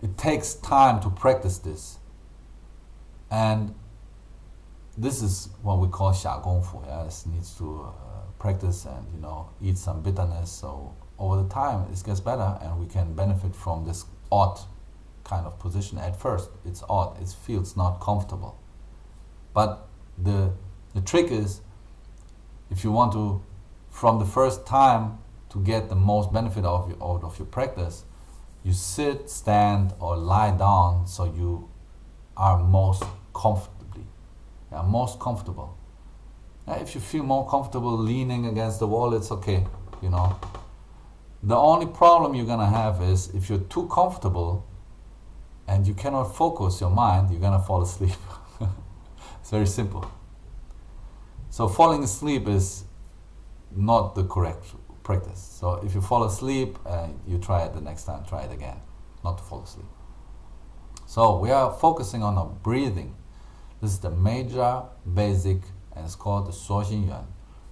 It takes time to practice this, and this is what we call Xia Gongfu. It needs to practice and eat some bitterness. So over the time it gets better, and we can benefit from this odd kind of position. At first it's odd, it feels not comfortable, but the trick is, if you want to, from the first time, to get the most benefit out of your practice, you sit, stand, or lie down, so you are most comfortably. Most comfortable. If you feel more comfortable leaning against the wall, it's okay, you know. The only problem you're gonna have is if you're too comfortable and you cannot focus your mind, you're gonna fall asleep. It's very simple. So falling asleep is not the correct practice. So if you fall asleep, you try it the next time, try it again, not to fall asleep. So we are focusing on our breathing. This is the major basic, and it's called the Suo Xin Yuan,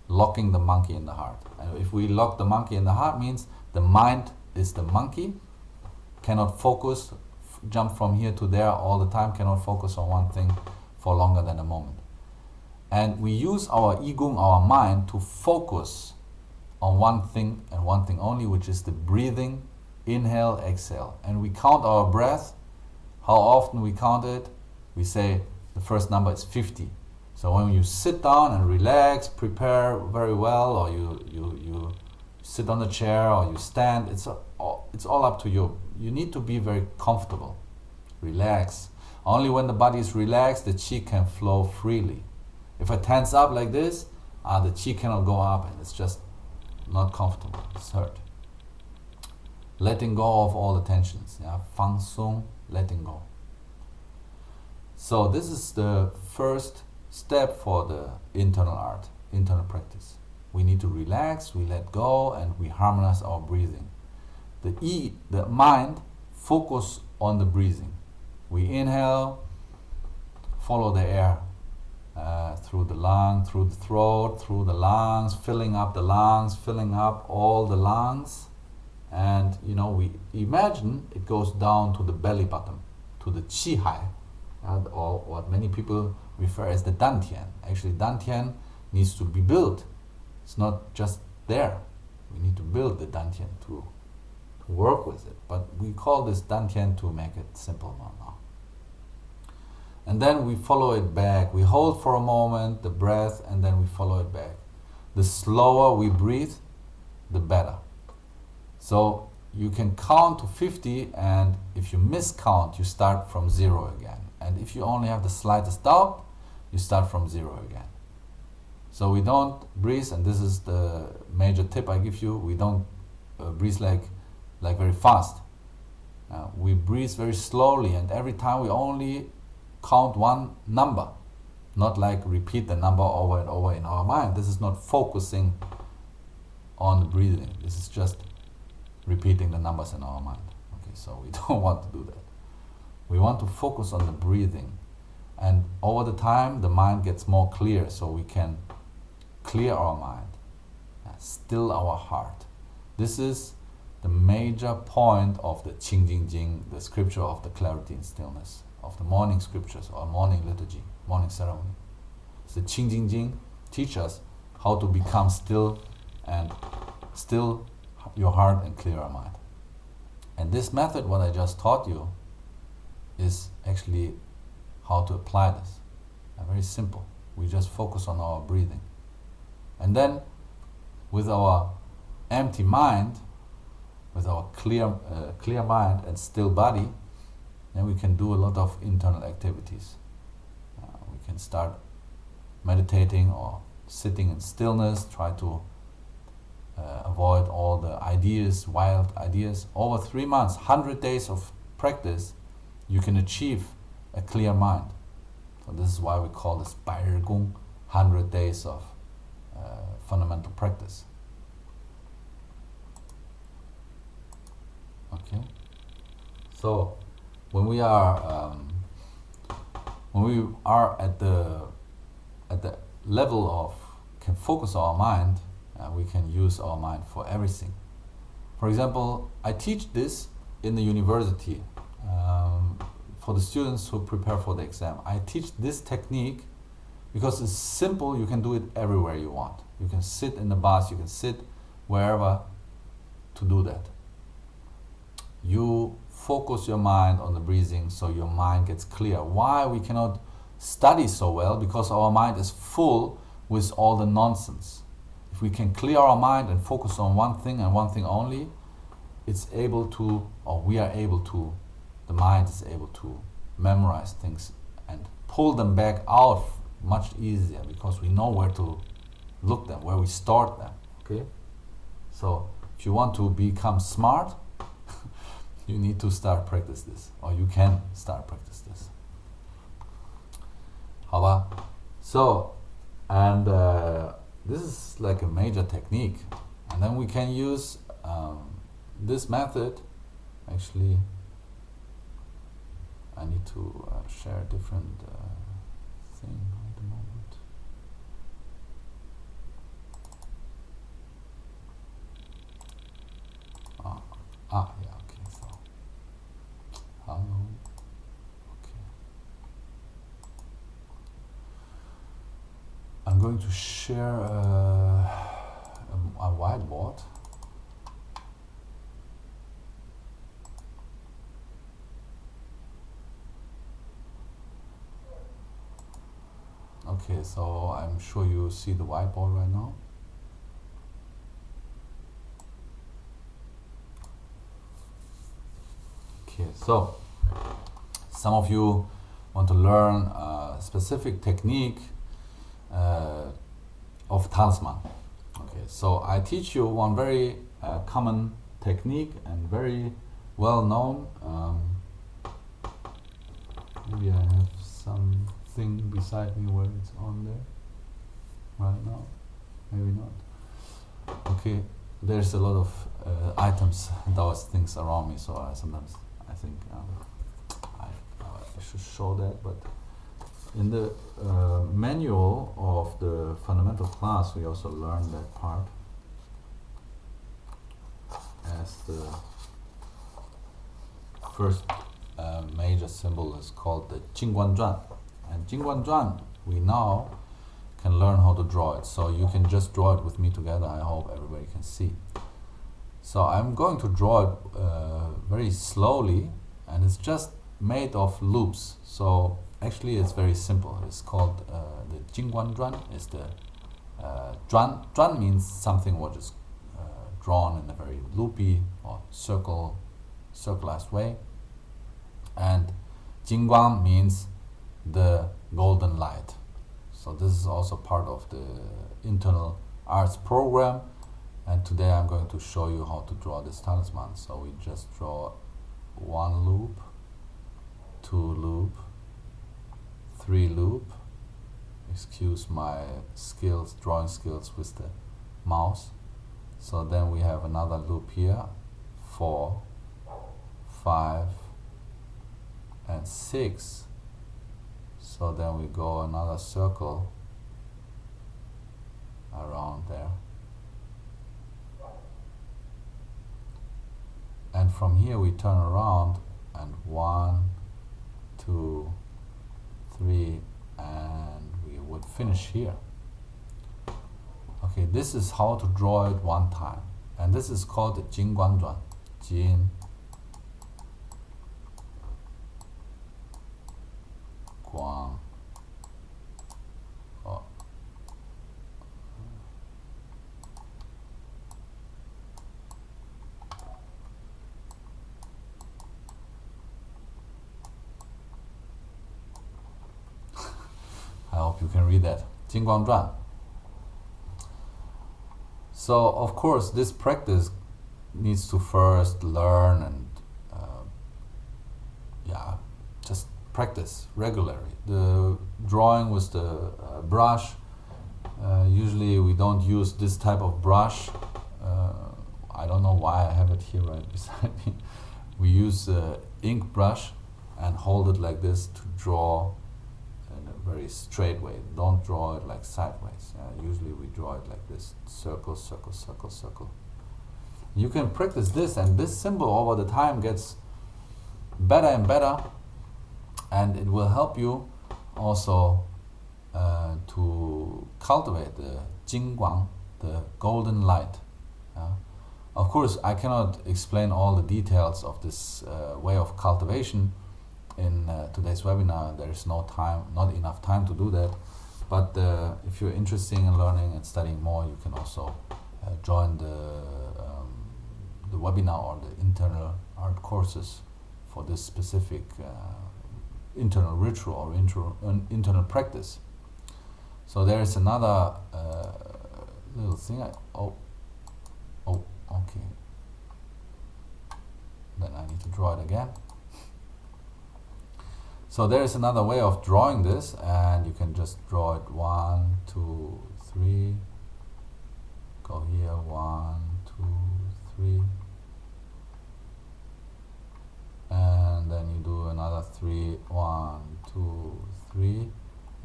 locking the monkey in the heart. And if we lock the monkey in the heart, means the mind is the monkey, cannot focus, jump from here to there all the time, cannot focus on one thing for longer than a moment. And we use our Igong, our mind, to focus on one thing and one thing only, which is the breathing, inhale, exhale. And we count our breath. How often we count it? We say the first number is 50. So when you sit down and relax, prepare very well, or you sit on the chair or you stand, it's all up to you. You need to be very comfortable. Relax. Only when the body is relaxed, the qi can flow freely. If I tense up like this, the qi cannot go up, and it's just not comfortable. It's hurt. Letting go of all the tensions. Fang song, letting go. So this is the first step for the internal art, internal practice. We need to relax, we let go, and we harmonize our breathing. The mind, focus on the breathing. We inhale, follow the air through the lung, through the throat, through the lungs, filling up the lungs, filling up all the lungs. And we imagine it goes down to the belly button, to the qi hai, or what many people refer as the dantian. Actually, dantian needs to be built. It's not just there. We need to build the dantian to work with it. But we call this dantian to make it simple now. And then we follow it back. We hold for a moment the breath, and then we follow it back. The slower we breathe, the better. So you can count to 50, and if you miscount, you start from 0 again. And if you only have the slightest doubt, you start from 0 again. So we don't breathe, and this is the major tip I give you, we don't breathe like very fast. We breathe very slowly, and every time we only count one number, not like repeat the number over and over in our mind. This is not focusing on the breathing. This is just repeating the numbers in our mind. Okay, so we don't want to do that. We want to focus on the breathing, and over the time the mind gets more clear, so we can clear our mind, still our heart. This is the major point of the Qing Jing Jing, the scripture of the clarity and stillness, of the morning scriptures or morning liturgy, morning ceremony. So the Qing Jing Jing teach us how to become still and still your heart and clear our mind. And this method, what I just taught you, is actually how to apply this. Very simple. We just focus on our breathing. And then with our empty mind, with our clear mind and still body, then we can do a lot of internal activities. We can start meditating or sitting in stillness, try to avoid all the ideas, wild ideas. Over 3 months, 100 days of practice, you can achieve a clear mind. So this is why we call this 百日功, 100 days of fundamental practice. Okay. So when we are at the level of can focus our mind, we can use our mind for everything. For example, I teach this in the university for the students who prepare for the exam. I teach this technique because it's simple. You can do it everywhere you want. You can sit in the bus, you can sit wherever to do that. You focus your mind on the breathing so your mind gets clear. Why we cannot study so well? Because our mind is full with all the nonsense. If we can clear our mind and focus on one thing and one thing only, it's able to, or we are able to, the mind is able to memorize things and pull them back out much easier because we know where to look them, where we start them. Okay, so if you want to become smart, you need to start practice this, or you can start practice this. 好吧? So, and this is like a major technique, and then we can use this method. Actually, I need to share a different thing at the moment. Yeah, okay, so hello. Okay, I'm going to share a whiteboard. Okay, so I'm sure you see the whiteboard right now. Okay, so some of you want to learn a specific technique of talisman. Okay, so I teach you one very common technique and very well known. Maybe I have something beside me where it's on there right now. Maybe not. Okay, there's a lot of items, Daoist things around me, so sometimes I think I should show that. But in the manual of the fundamental class, we also learned that part as the first major symbol is called the Jingguan Zhuan. And Jingguan Zhuan, we now can learn how to draw it. So you can just draw it with me together. I hope everybody can see. So I'm going to draw it very slowly, and it's just made of loops. So actually it's very simple. It's called the Jingguan Zhuan. It's the Zhuan. Zhuan means something which is drawn in a very loopy or circularized way. And Jingguan means the golden light. So this is also part of the internal arts program, and today I'm going to show you how to draw this talisman. So we just draw one loop, two loop, three loop. Excuse my skills, drawing skills with the mouse. So then we have another loop here, 4, 5, and 6. So then we go another circle around there. And from here we turn around and 1, 2, 3, and we would finish here. Okay, this is how to draw it one time. And this is called the Jingguan Zhuan. Jin Guang. Oh. I hope you can read that. Jingguan Zhuan. So of course this practice needs to first learn and just practice regularly. The drawing with the brush, usually we don't use this type of brush. I don't know why I have it here right beside me. We use ink brush and hold it like this to draw in a very straight way. Don't draw it like sideways. Usually we draw it like this, circle, circle, circle, circle. You can practice this, and this symbol over the time gets better and better, and it will help you also to cultivate the Jingguang, the golden light. Of course, I cannot explain all the details of this way of cultivation in today's webinar. There is no time, not enough time to do that. But if you're interested in learning and studying more, you can also join the webinar or the internal art courses for this specific internal ritual or internal practice. So there is another little thing. Okay. Then I need to draw it again. So there is another way of drawing this, and you can just draw it 1, 2, 3. Go here, 1, 2, 3. And then you do another 3, 1, 2, 3.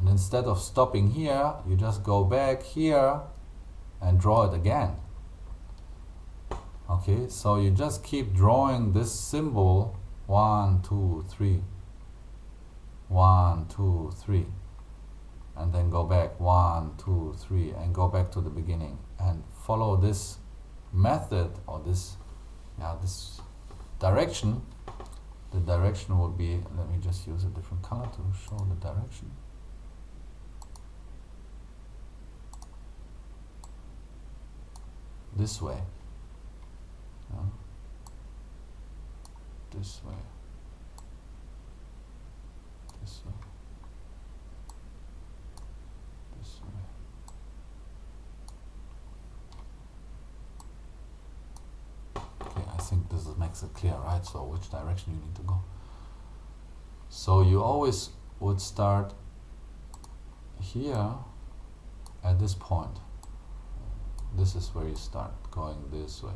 And instead of stopping here, you just go back here and draw it again. Okay, so you just keep drawing this symbol 1, 2, 3. 1, 2, 3, and then go back 1, 2, 3, and go back to the beginning, and follow this method or this direction. The direction would be, let me just use a different color to show the direction. This way. This way. This way. This way. Okay, I think this makes it clear, right? So which direction you need to go. So you always would start here at this point. This is where you start going this way.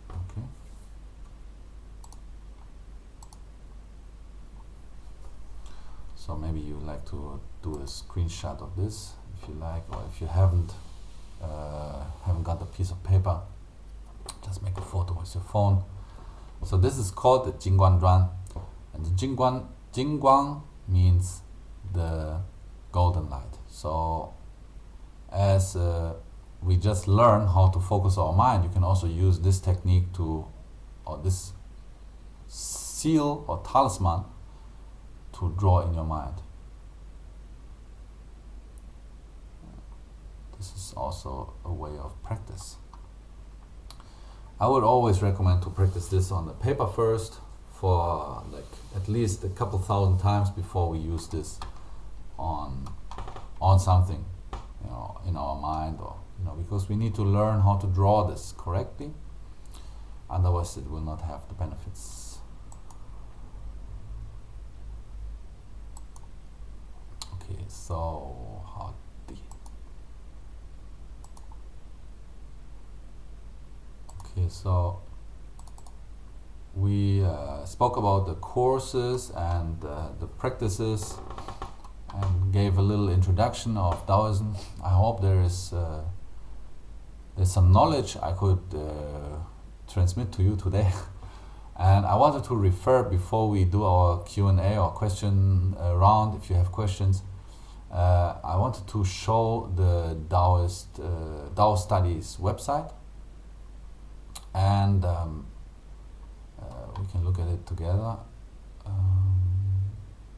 Okay. So maybe you like to do a screenshot of this, if you like, or if you haven't got a piece of paper, just make a photo with your phone. So this is called the Jingguan Zhuan, and the Jingguang means the golden light. So as we just learn how to focus our mind, you can also use this technique to, or this seal or talisman, to draw in your mind. This is also a way of practice. I would always recommend to practice this on the paper first, for like at least a couple thousand times before we use this on something, you know, in our mind, or because we need to learn how to draw this correctly. Otherwise, it will not have the benefits. Okay, so so we spoke about the courses and the practices, and gave a little introduction of Daoism. I hope there's some knowledge I could transmit to you today. And I wanted to refer, before we do our Q&A or question round, if you have questions, I wanted to show the Dao Studies website, and we can look at it together.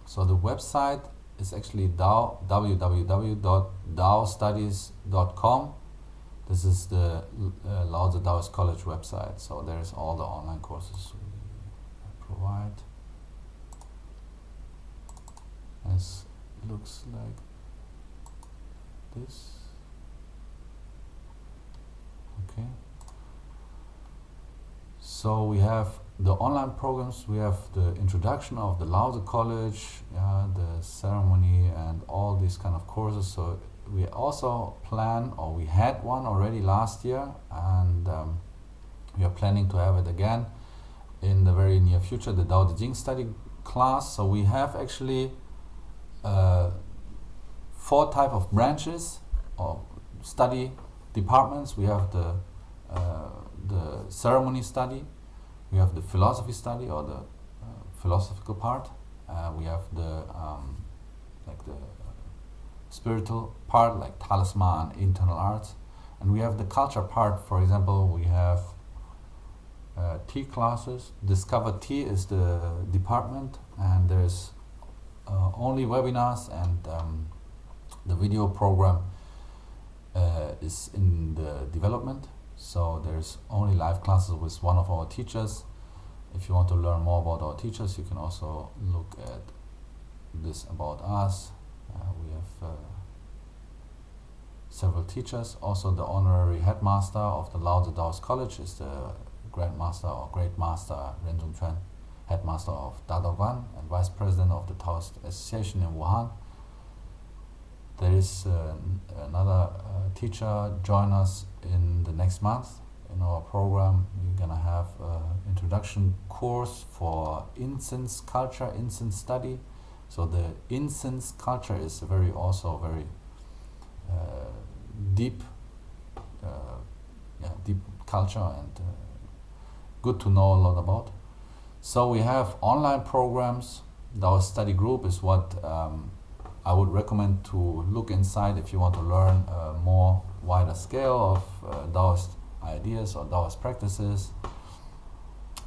So the website is actually www.daostudies.com. This is the Lao Zi Daoist College website. So there's all the online courses we provide. As looks like this. Okay. So we have the online programs. We have the introduction of the Lao Zi College, the ceremony, and all these kind of courses. So we also plan, or we had one already last year, and we are planning to have it again in the very near future, the Dao De Jing study class. So we have actually 4 type of branches or study departments. We have the ceremony study, we have the philosophy study, or the philosophical part, we have the like the spiritual part, like talisman, internal arts, and we have the culture part. For example, we have tea classes. Discover Tea is the department, and there's only webinars, and the video program is in the development. So there's only live classes with one of our teachers, If you want to learn more about our teachers, you can also look at this about us. We have several teachers. Also, the honorary headmaster of the Lao Zi Daoist College is the Grandmaster or Great Master Ren Zhongquan, headmaster of Daoism and vice president of the Daoist Education in Wuhan. There is another teacher join us in the next month. In our program, we're gonna have an introduction course for incense culture, incense study. So the incense culture is very deep, deep culture, and good to know a lot about. So we have online programs. Daoist study group is what I would recommend to look inside if you want to learn a more wider scale of Daoist ideas or Daoist practices,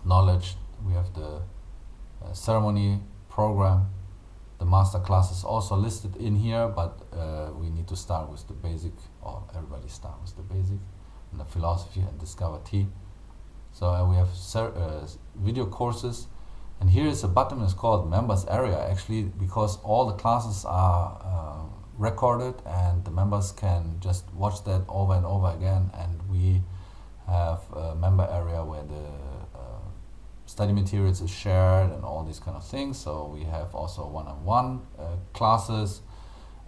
knowledge. We have the ceremony program. The master class is also listed in here, but we need to start with the basic, or everybody start with the basic, and the philosophy and discover tea. So we have video courses, and here is a button. It's called members area, actually, because all the classes are recorded and the members can just watch that over and over again. And we have a member area where the study materials is shared and all these kind of things. So we have also one-on-one classes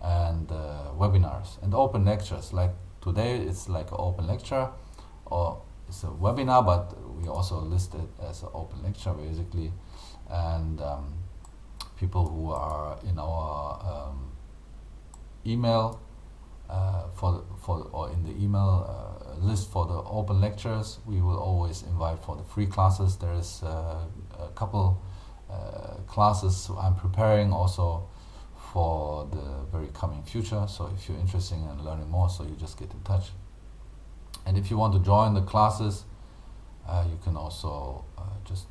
and webinars and open lectures. Like today, it's like an open lecture, or it's a webinar, but we also list it as an open lecture basically. And people who are in our email or in the email list for the open lectures, we will always invite for the free classes. There is a couple classes I'm preparing also for the very coming future. So if you're interested in learning more, so you just get in touch. And if you want to join the classes, you can also just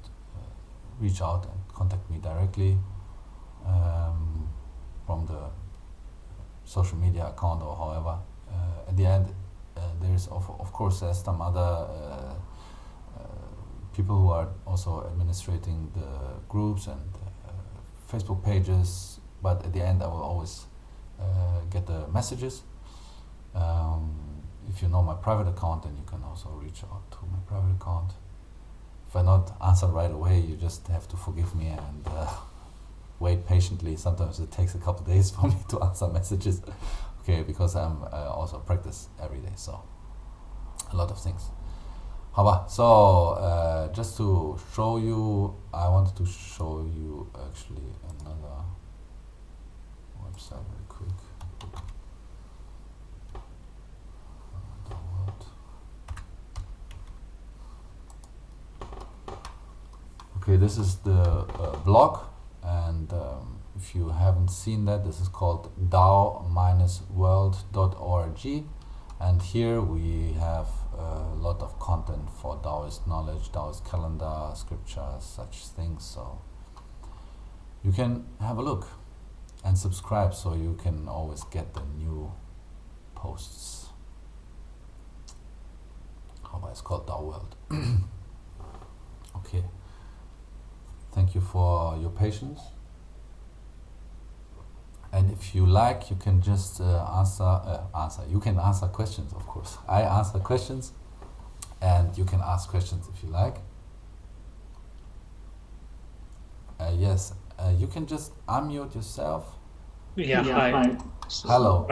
reach out and contact me directly from the social media account or however. At the end, there is of course there's some other people who are also administrating the groups and Facebook pages, but at the end I will always get the messages. If you know my private account, then you can also reach out to my private account. If I not answer right away, you just have to forgive me and wait patiently. Sometimes it takes a couple days for me to answer messages. Okay, because I also practice every day, so a lot of things. So just to show you, I wanted to show you actually another website very quick. Okay, this is the blog, and if you haven't seen that, this is called dao-world.org, and here we have a lot of content for Daoist knowledge, Daoist calendar, scriptures, such things. So you can have a look and subscribe so you can always get the new posts. It's called Dao World. Okay. Thank you for your patience. And if you like, you can just you can answer questions, of course. I answer questions, and you can ask questions if you like. Yes, you can just unmute yourself. Yeah, hi. Hello.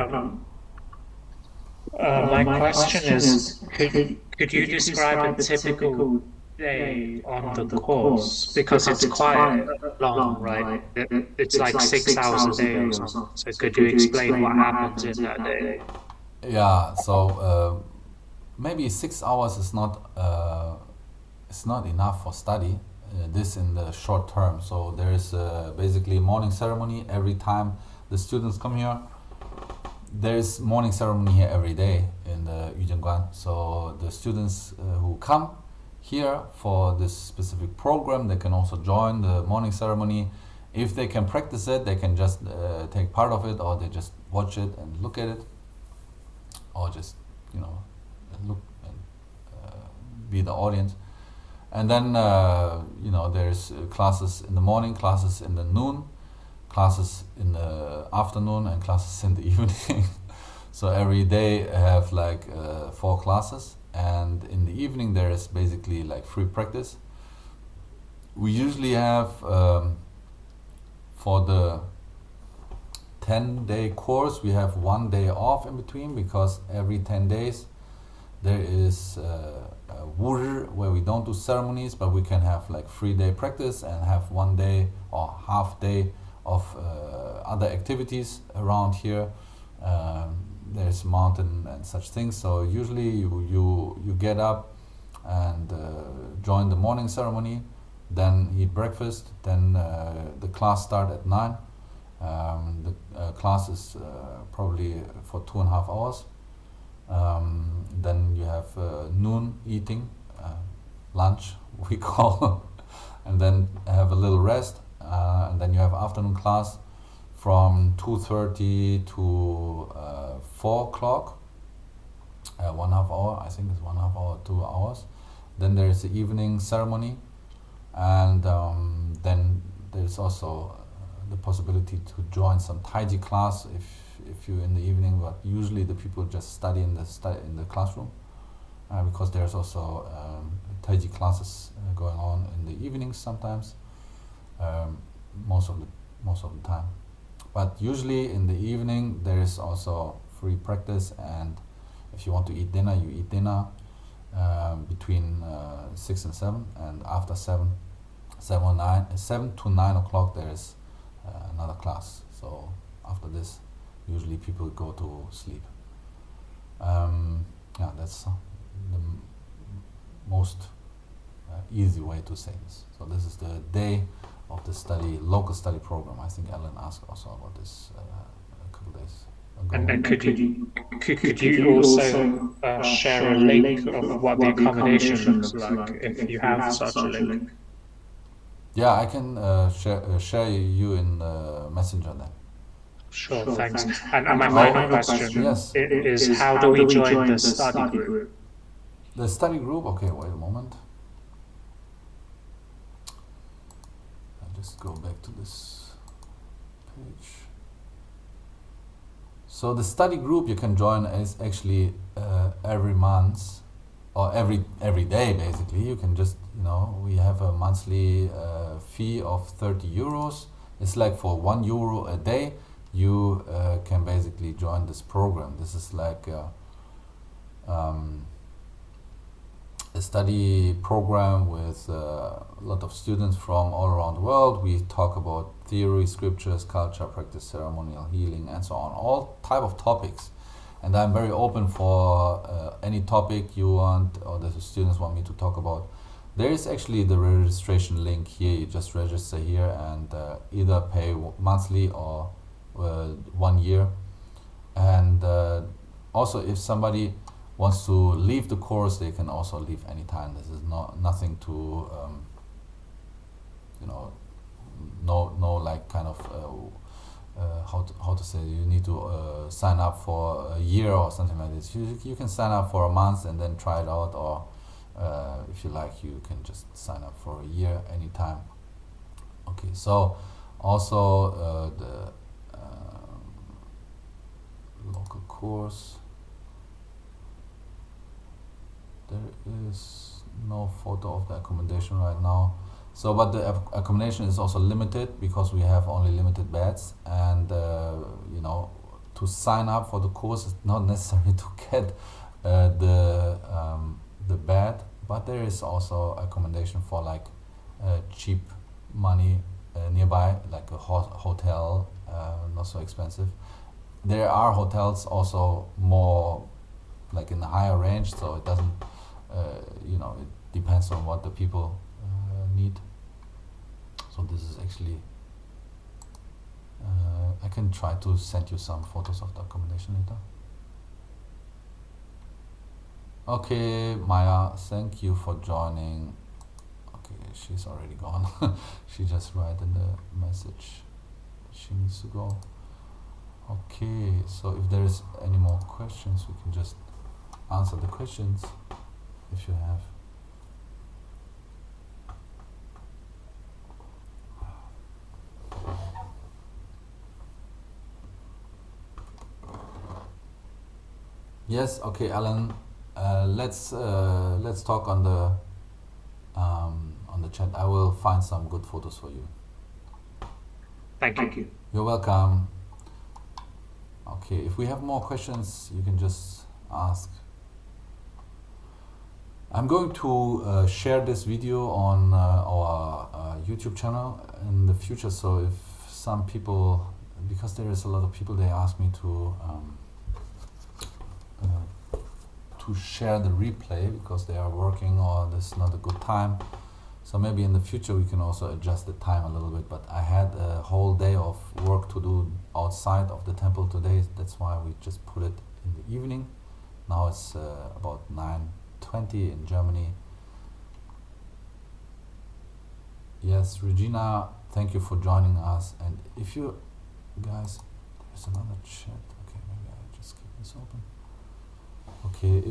My question is, could you describe a typical day on the course? Because it's quite long, right? It's like 6 hours a day or something. So could you explain what happens in that day? Yeah, so maybe 6 hours is not enough for study. This in the short term. So there is basically morning ceremony every time the students come here. There is morning ceremony here every day in the Yuzhengguan. So the students who come here for this specific program, they can also join the morning ceremony. If they can practice it, they can just take part of it, or they just watch it and look at it, or just look and be the audience. And then there's classes in the morning, classes in the noon, classes in the afternoon, and classes in the evening. So every day I have like 4 classes, and in the evening there is basically like free practice. We usually have for the 10-day course we have 1 day off in between, because every 10 days there is a Wu where we don't do ceremonies, but we can have like 3-day practice and have 1 day or half day of other activities around here. There's mountain and such things, so usually you get up and join the morning ceremony, then eat breakfast, then the class start at 9. The class is probably for 2.5 hours. Then you have noon eating, lunch we call, and then have a little rest, and then you have afternoon class from 2:30 to 4 o'clock, 1.5 hour, I think it's 1.5 hour, 2 hours. Then there is the evening ceremony, and then there's also the possibility to join some Taiji class if you're in the evening, but usually the people just study in the classroom, because there's also Taiji classes going on in the evenings sometimes, most of the time. But usually in the evening there is also free practice, and if you want to eat dinner, you eat dinner between 6 and 7, and after 7 to 9 o'clock there is another class. So after this, usually people go to sleep. That's the most easy way to say this. So this is the day of the local study program. I think Ellen asked also about this a couple days ago. And could you also share a link of what the accommodation looks like if you have such a link? Yeah, I can share you in Messenger then. Sure, thanks. And my final question is how do we join the study group? The study group, okay, wait a moment. I'll just go back to this page. So the study group you can join is actually every month, or every day basically. You can just, we have a monthly fee of 30 euros. It's like for €1 a day you can basically join this program. This is like a study program with a lot of students from all around the world. We talk about theory, scriptures, culture, practice, ceremonial healing, and so on, all type of topics. And I'm very open for any topic you want or the students want me to talk about. There is actually the registration link here. You just register here and either pay monthly or 1 year. And also, if somebody wants to leave the course, they can also leave anytime. This is nothing to no like kind of how to say, you need to sign up for a year or something like this. You can sign up for a month and then try it out, or if you like, you can just sign up for a year anytime. Okay, so also the local course, there is no photo of the accommodation right now. So, but the accommodation is also limited because we have only limited beds, and to sign up for the course is not necessary to get the bed, but there is also accommodation for like cheap money nearby, like a hotel, not so expensive. There are hotels also more like in the higher range, so it doesn't, it depends on what the people need. So this is actually, I can try to send you some photos of the accommodation later. Okay, Maya, thank you for joining. Okay, she's already gone. She just wrote in the message she needs to go. Okay, so if there is any more questions, we can just answer the questions if you have. Yes, okay, Alan. Let's talk on the chat. I will find some good photos for you. Thank you. You're welcome. Okay, if we have more questions, you can just ask. I'm going to share this video on our YouTube channel in the future. So if some people, because there is a lot of people, they ask me to share the replay because they are working or this is not a good time. So maybe in the future we can also adjust the time a little bit, but I had a whole day of work to do outside of the temple today. That's why we just put it in the evening. Now it's about 9:20 in Germany. Yes, Regina, thank you for joining us. And if you guys, there's another chat. Okay, maybe I just keep this open. Okay,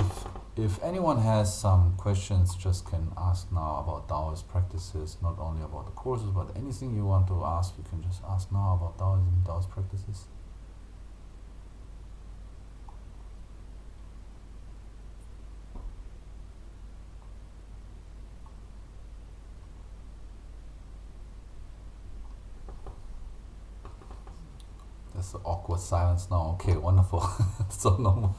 if anyone has some questions, just can ask now about Daoist practices, not only about the courses, but anything you want to ask, you can just ask now about Daoism, Daoist practices. That's the awkward silence now. Okay, wonderful. So no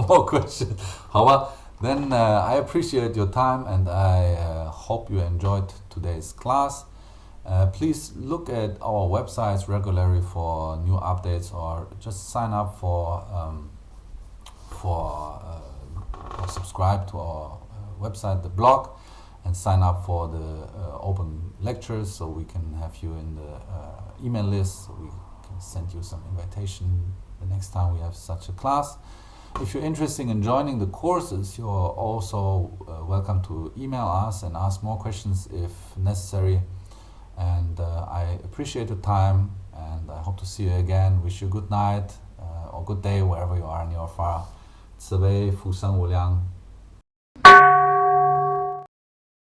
more questions. However, then I appreciate your time and I hope you enjoyed today's class. Please look at our websites regularly for new updates, or just sign up or subscribe to our website, the blog, and sign up for the open lectures so we can have you in the email list. So we can send you some invitation the next time we have such a class. If you're interested in joining the courses, you're also welcome to email us and ask more questions if necessary. And I appreciate your time, and I hope to see you again. Wish you a good night or good day wherever you are in your far. 慈悲福生无量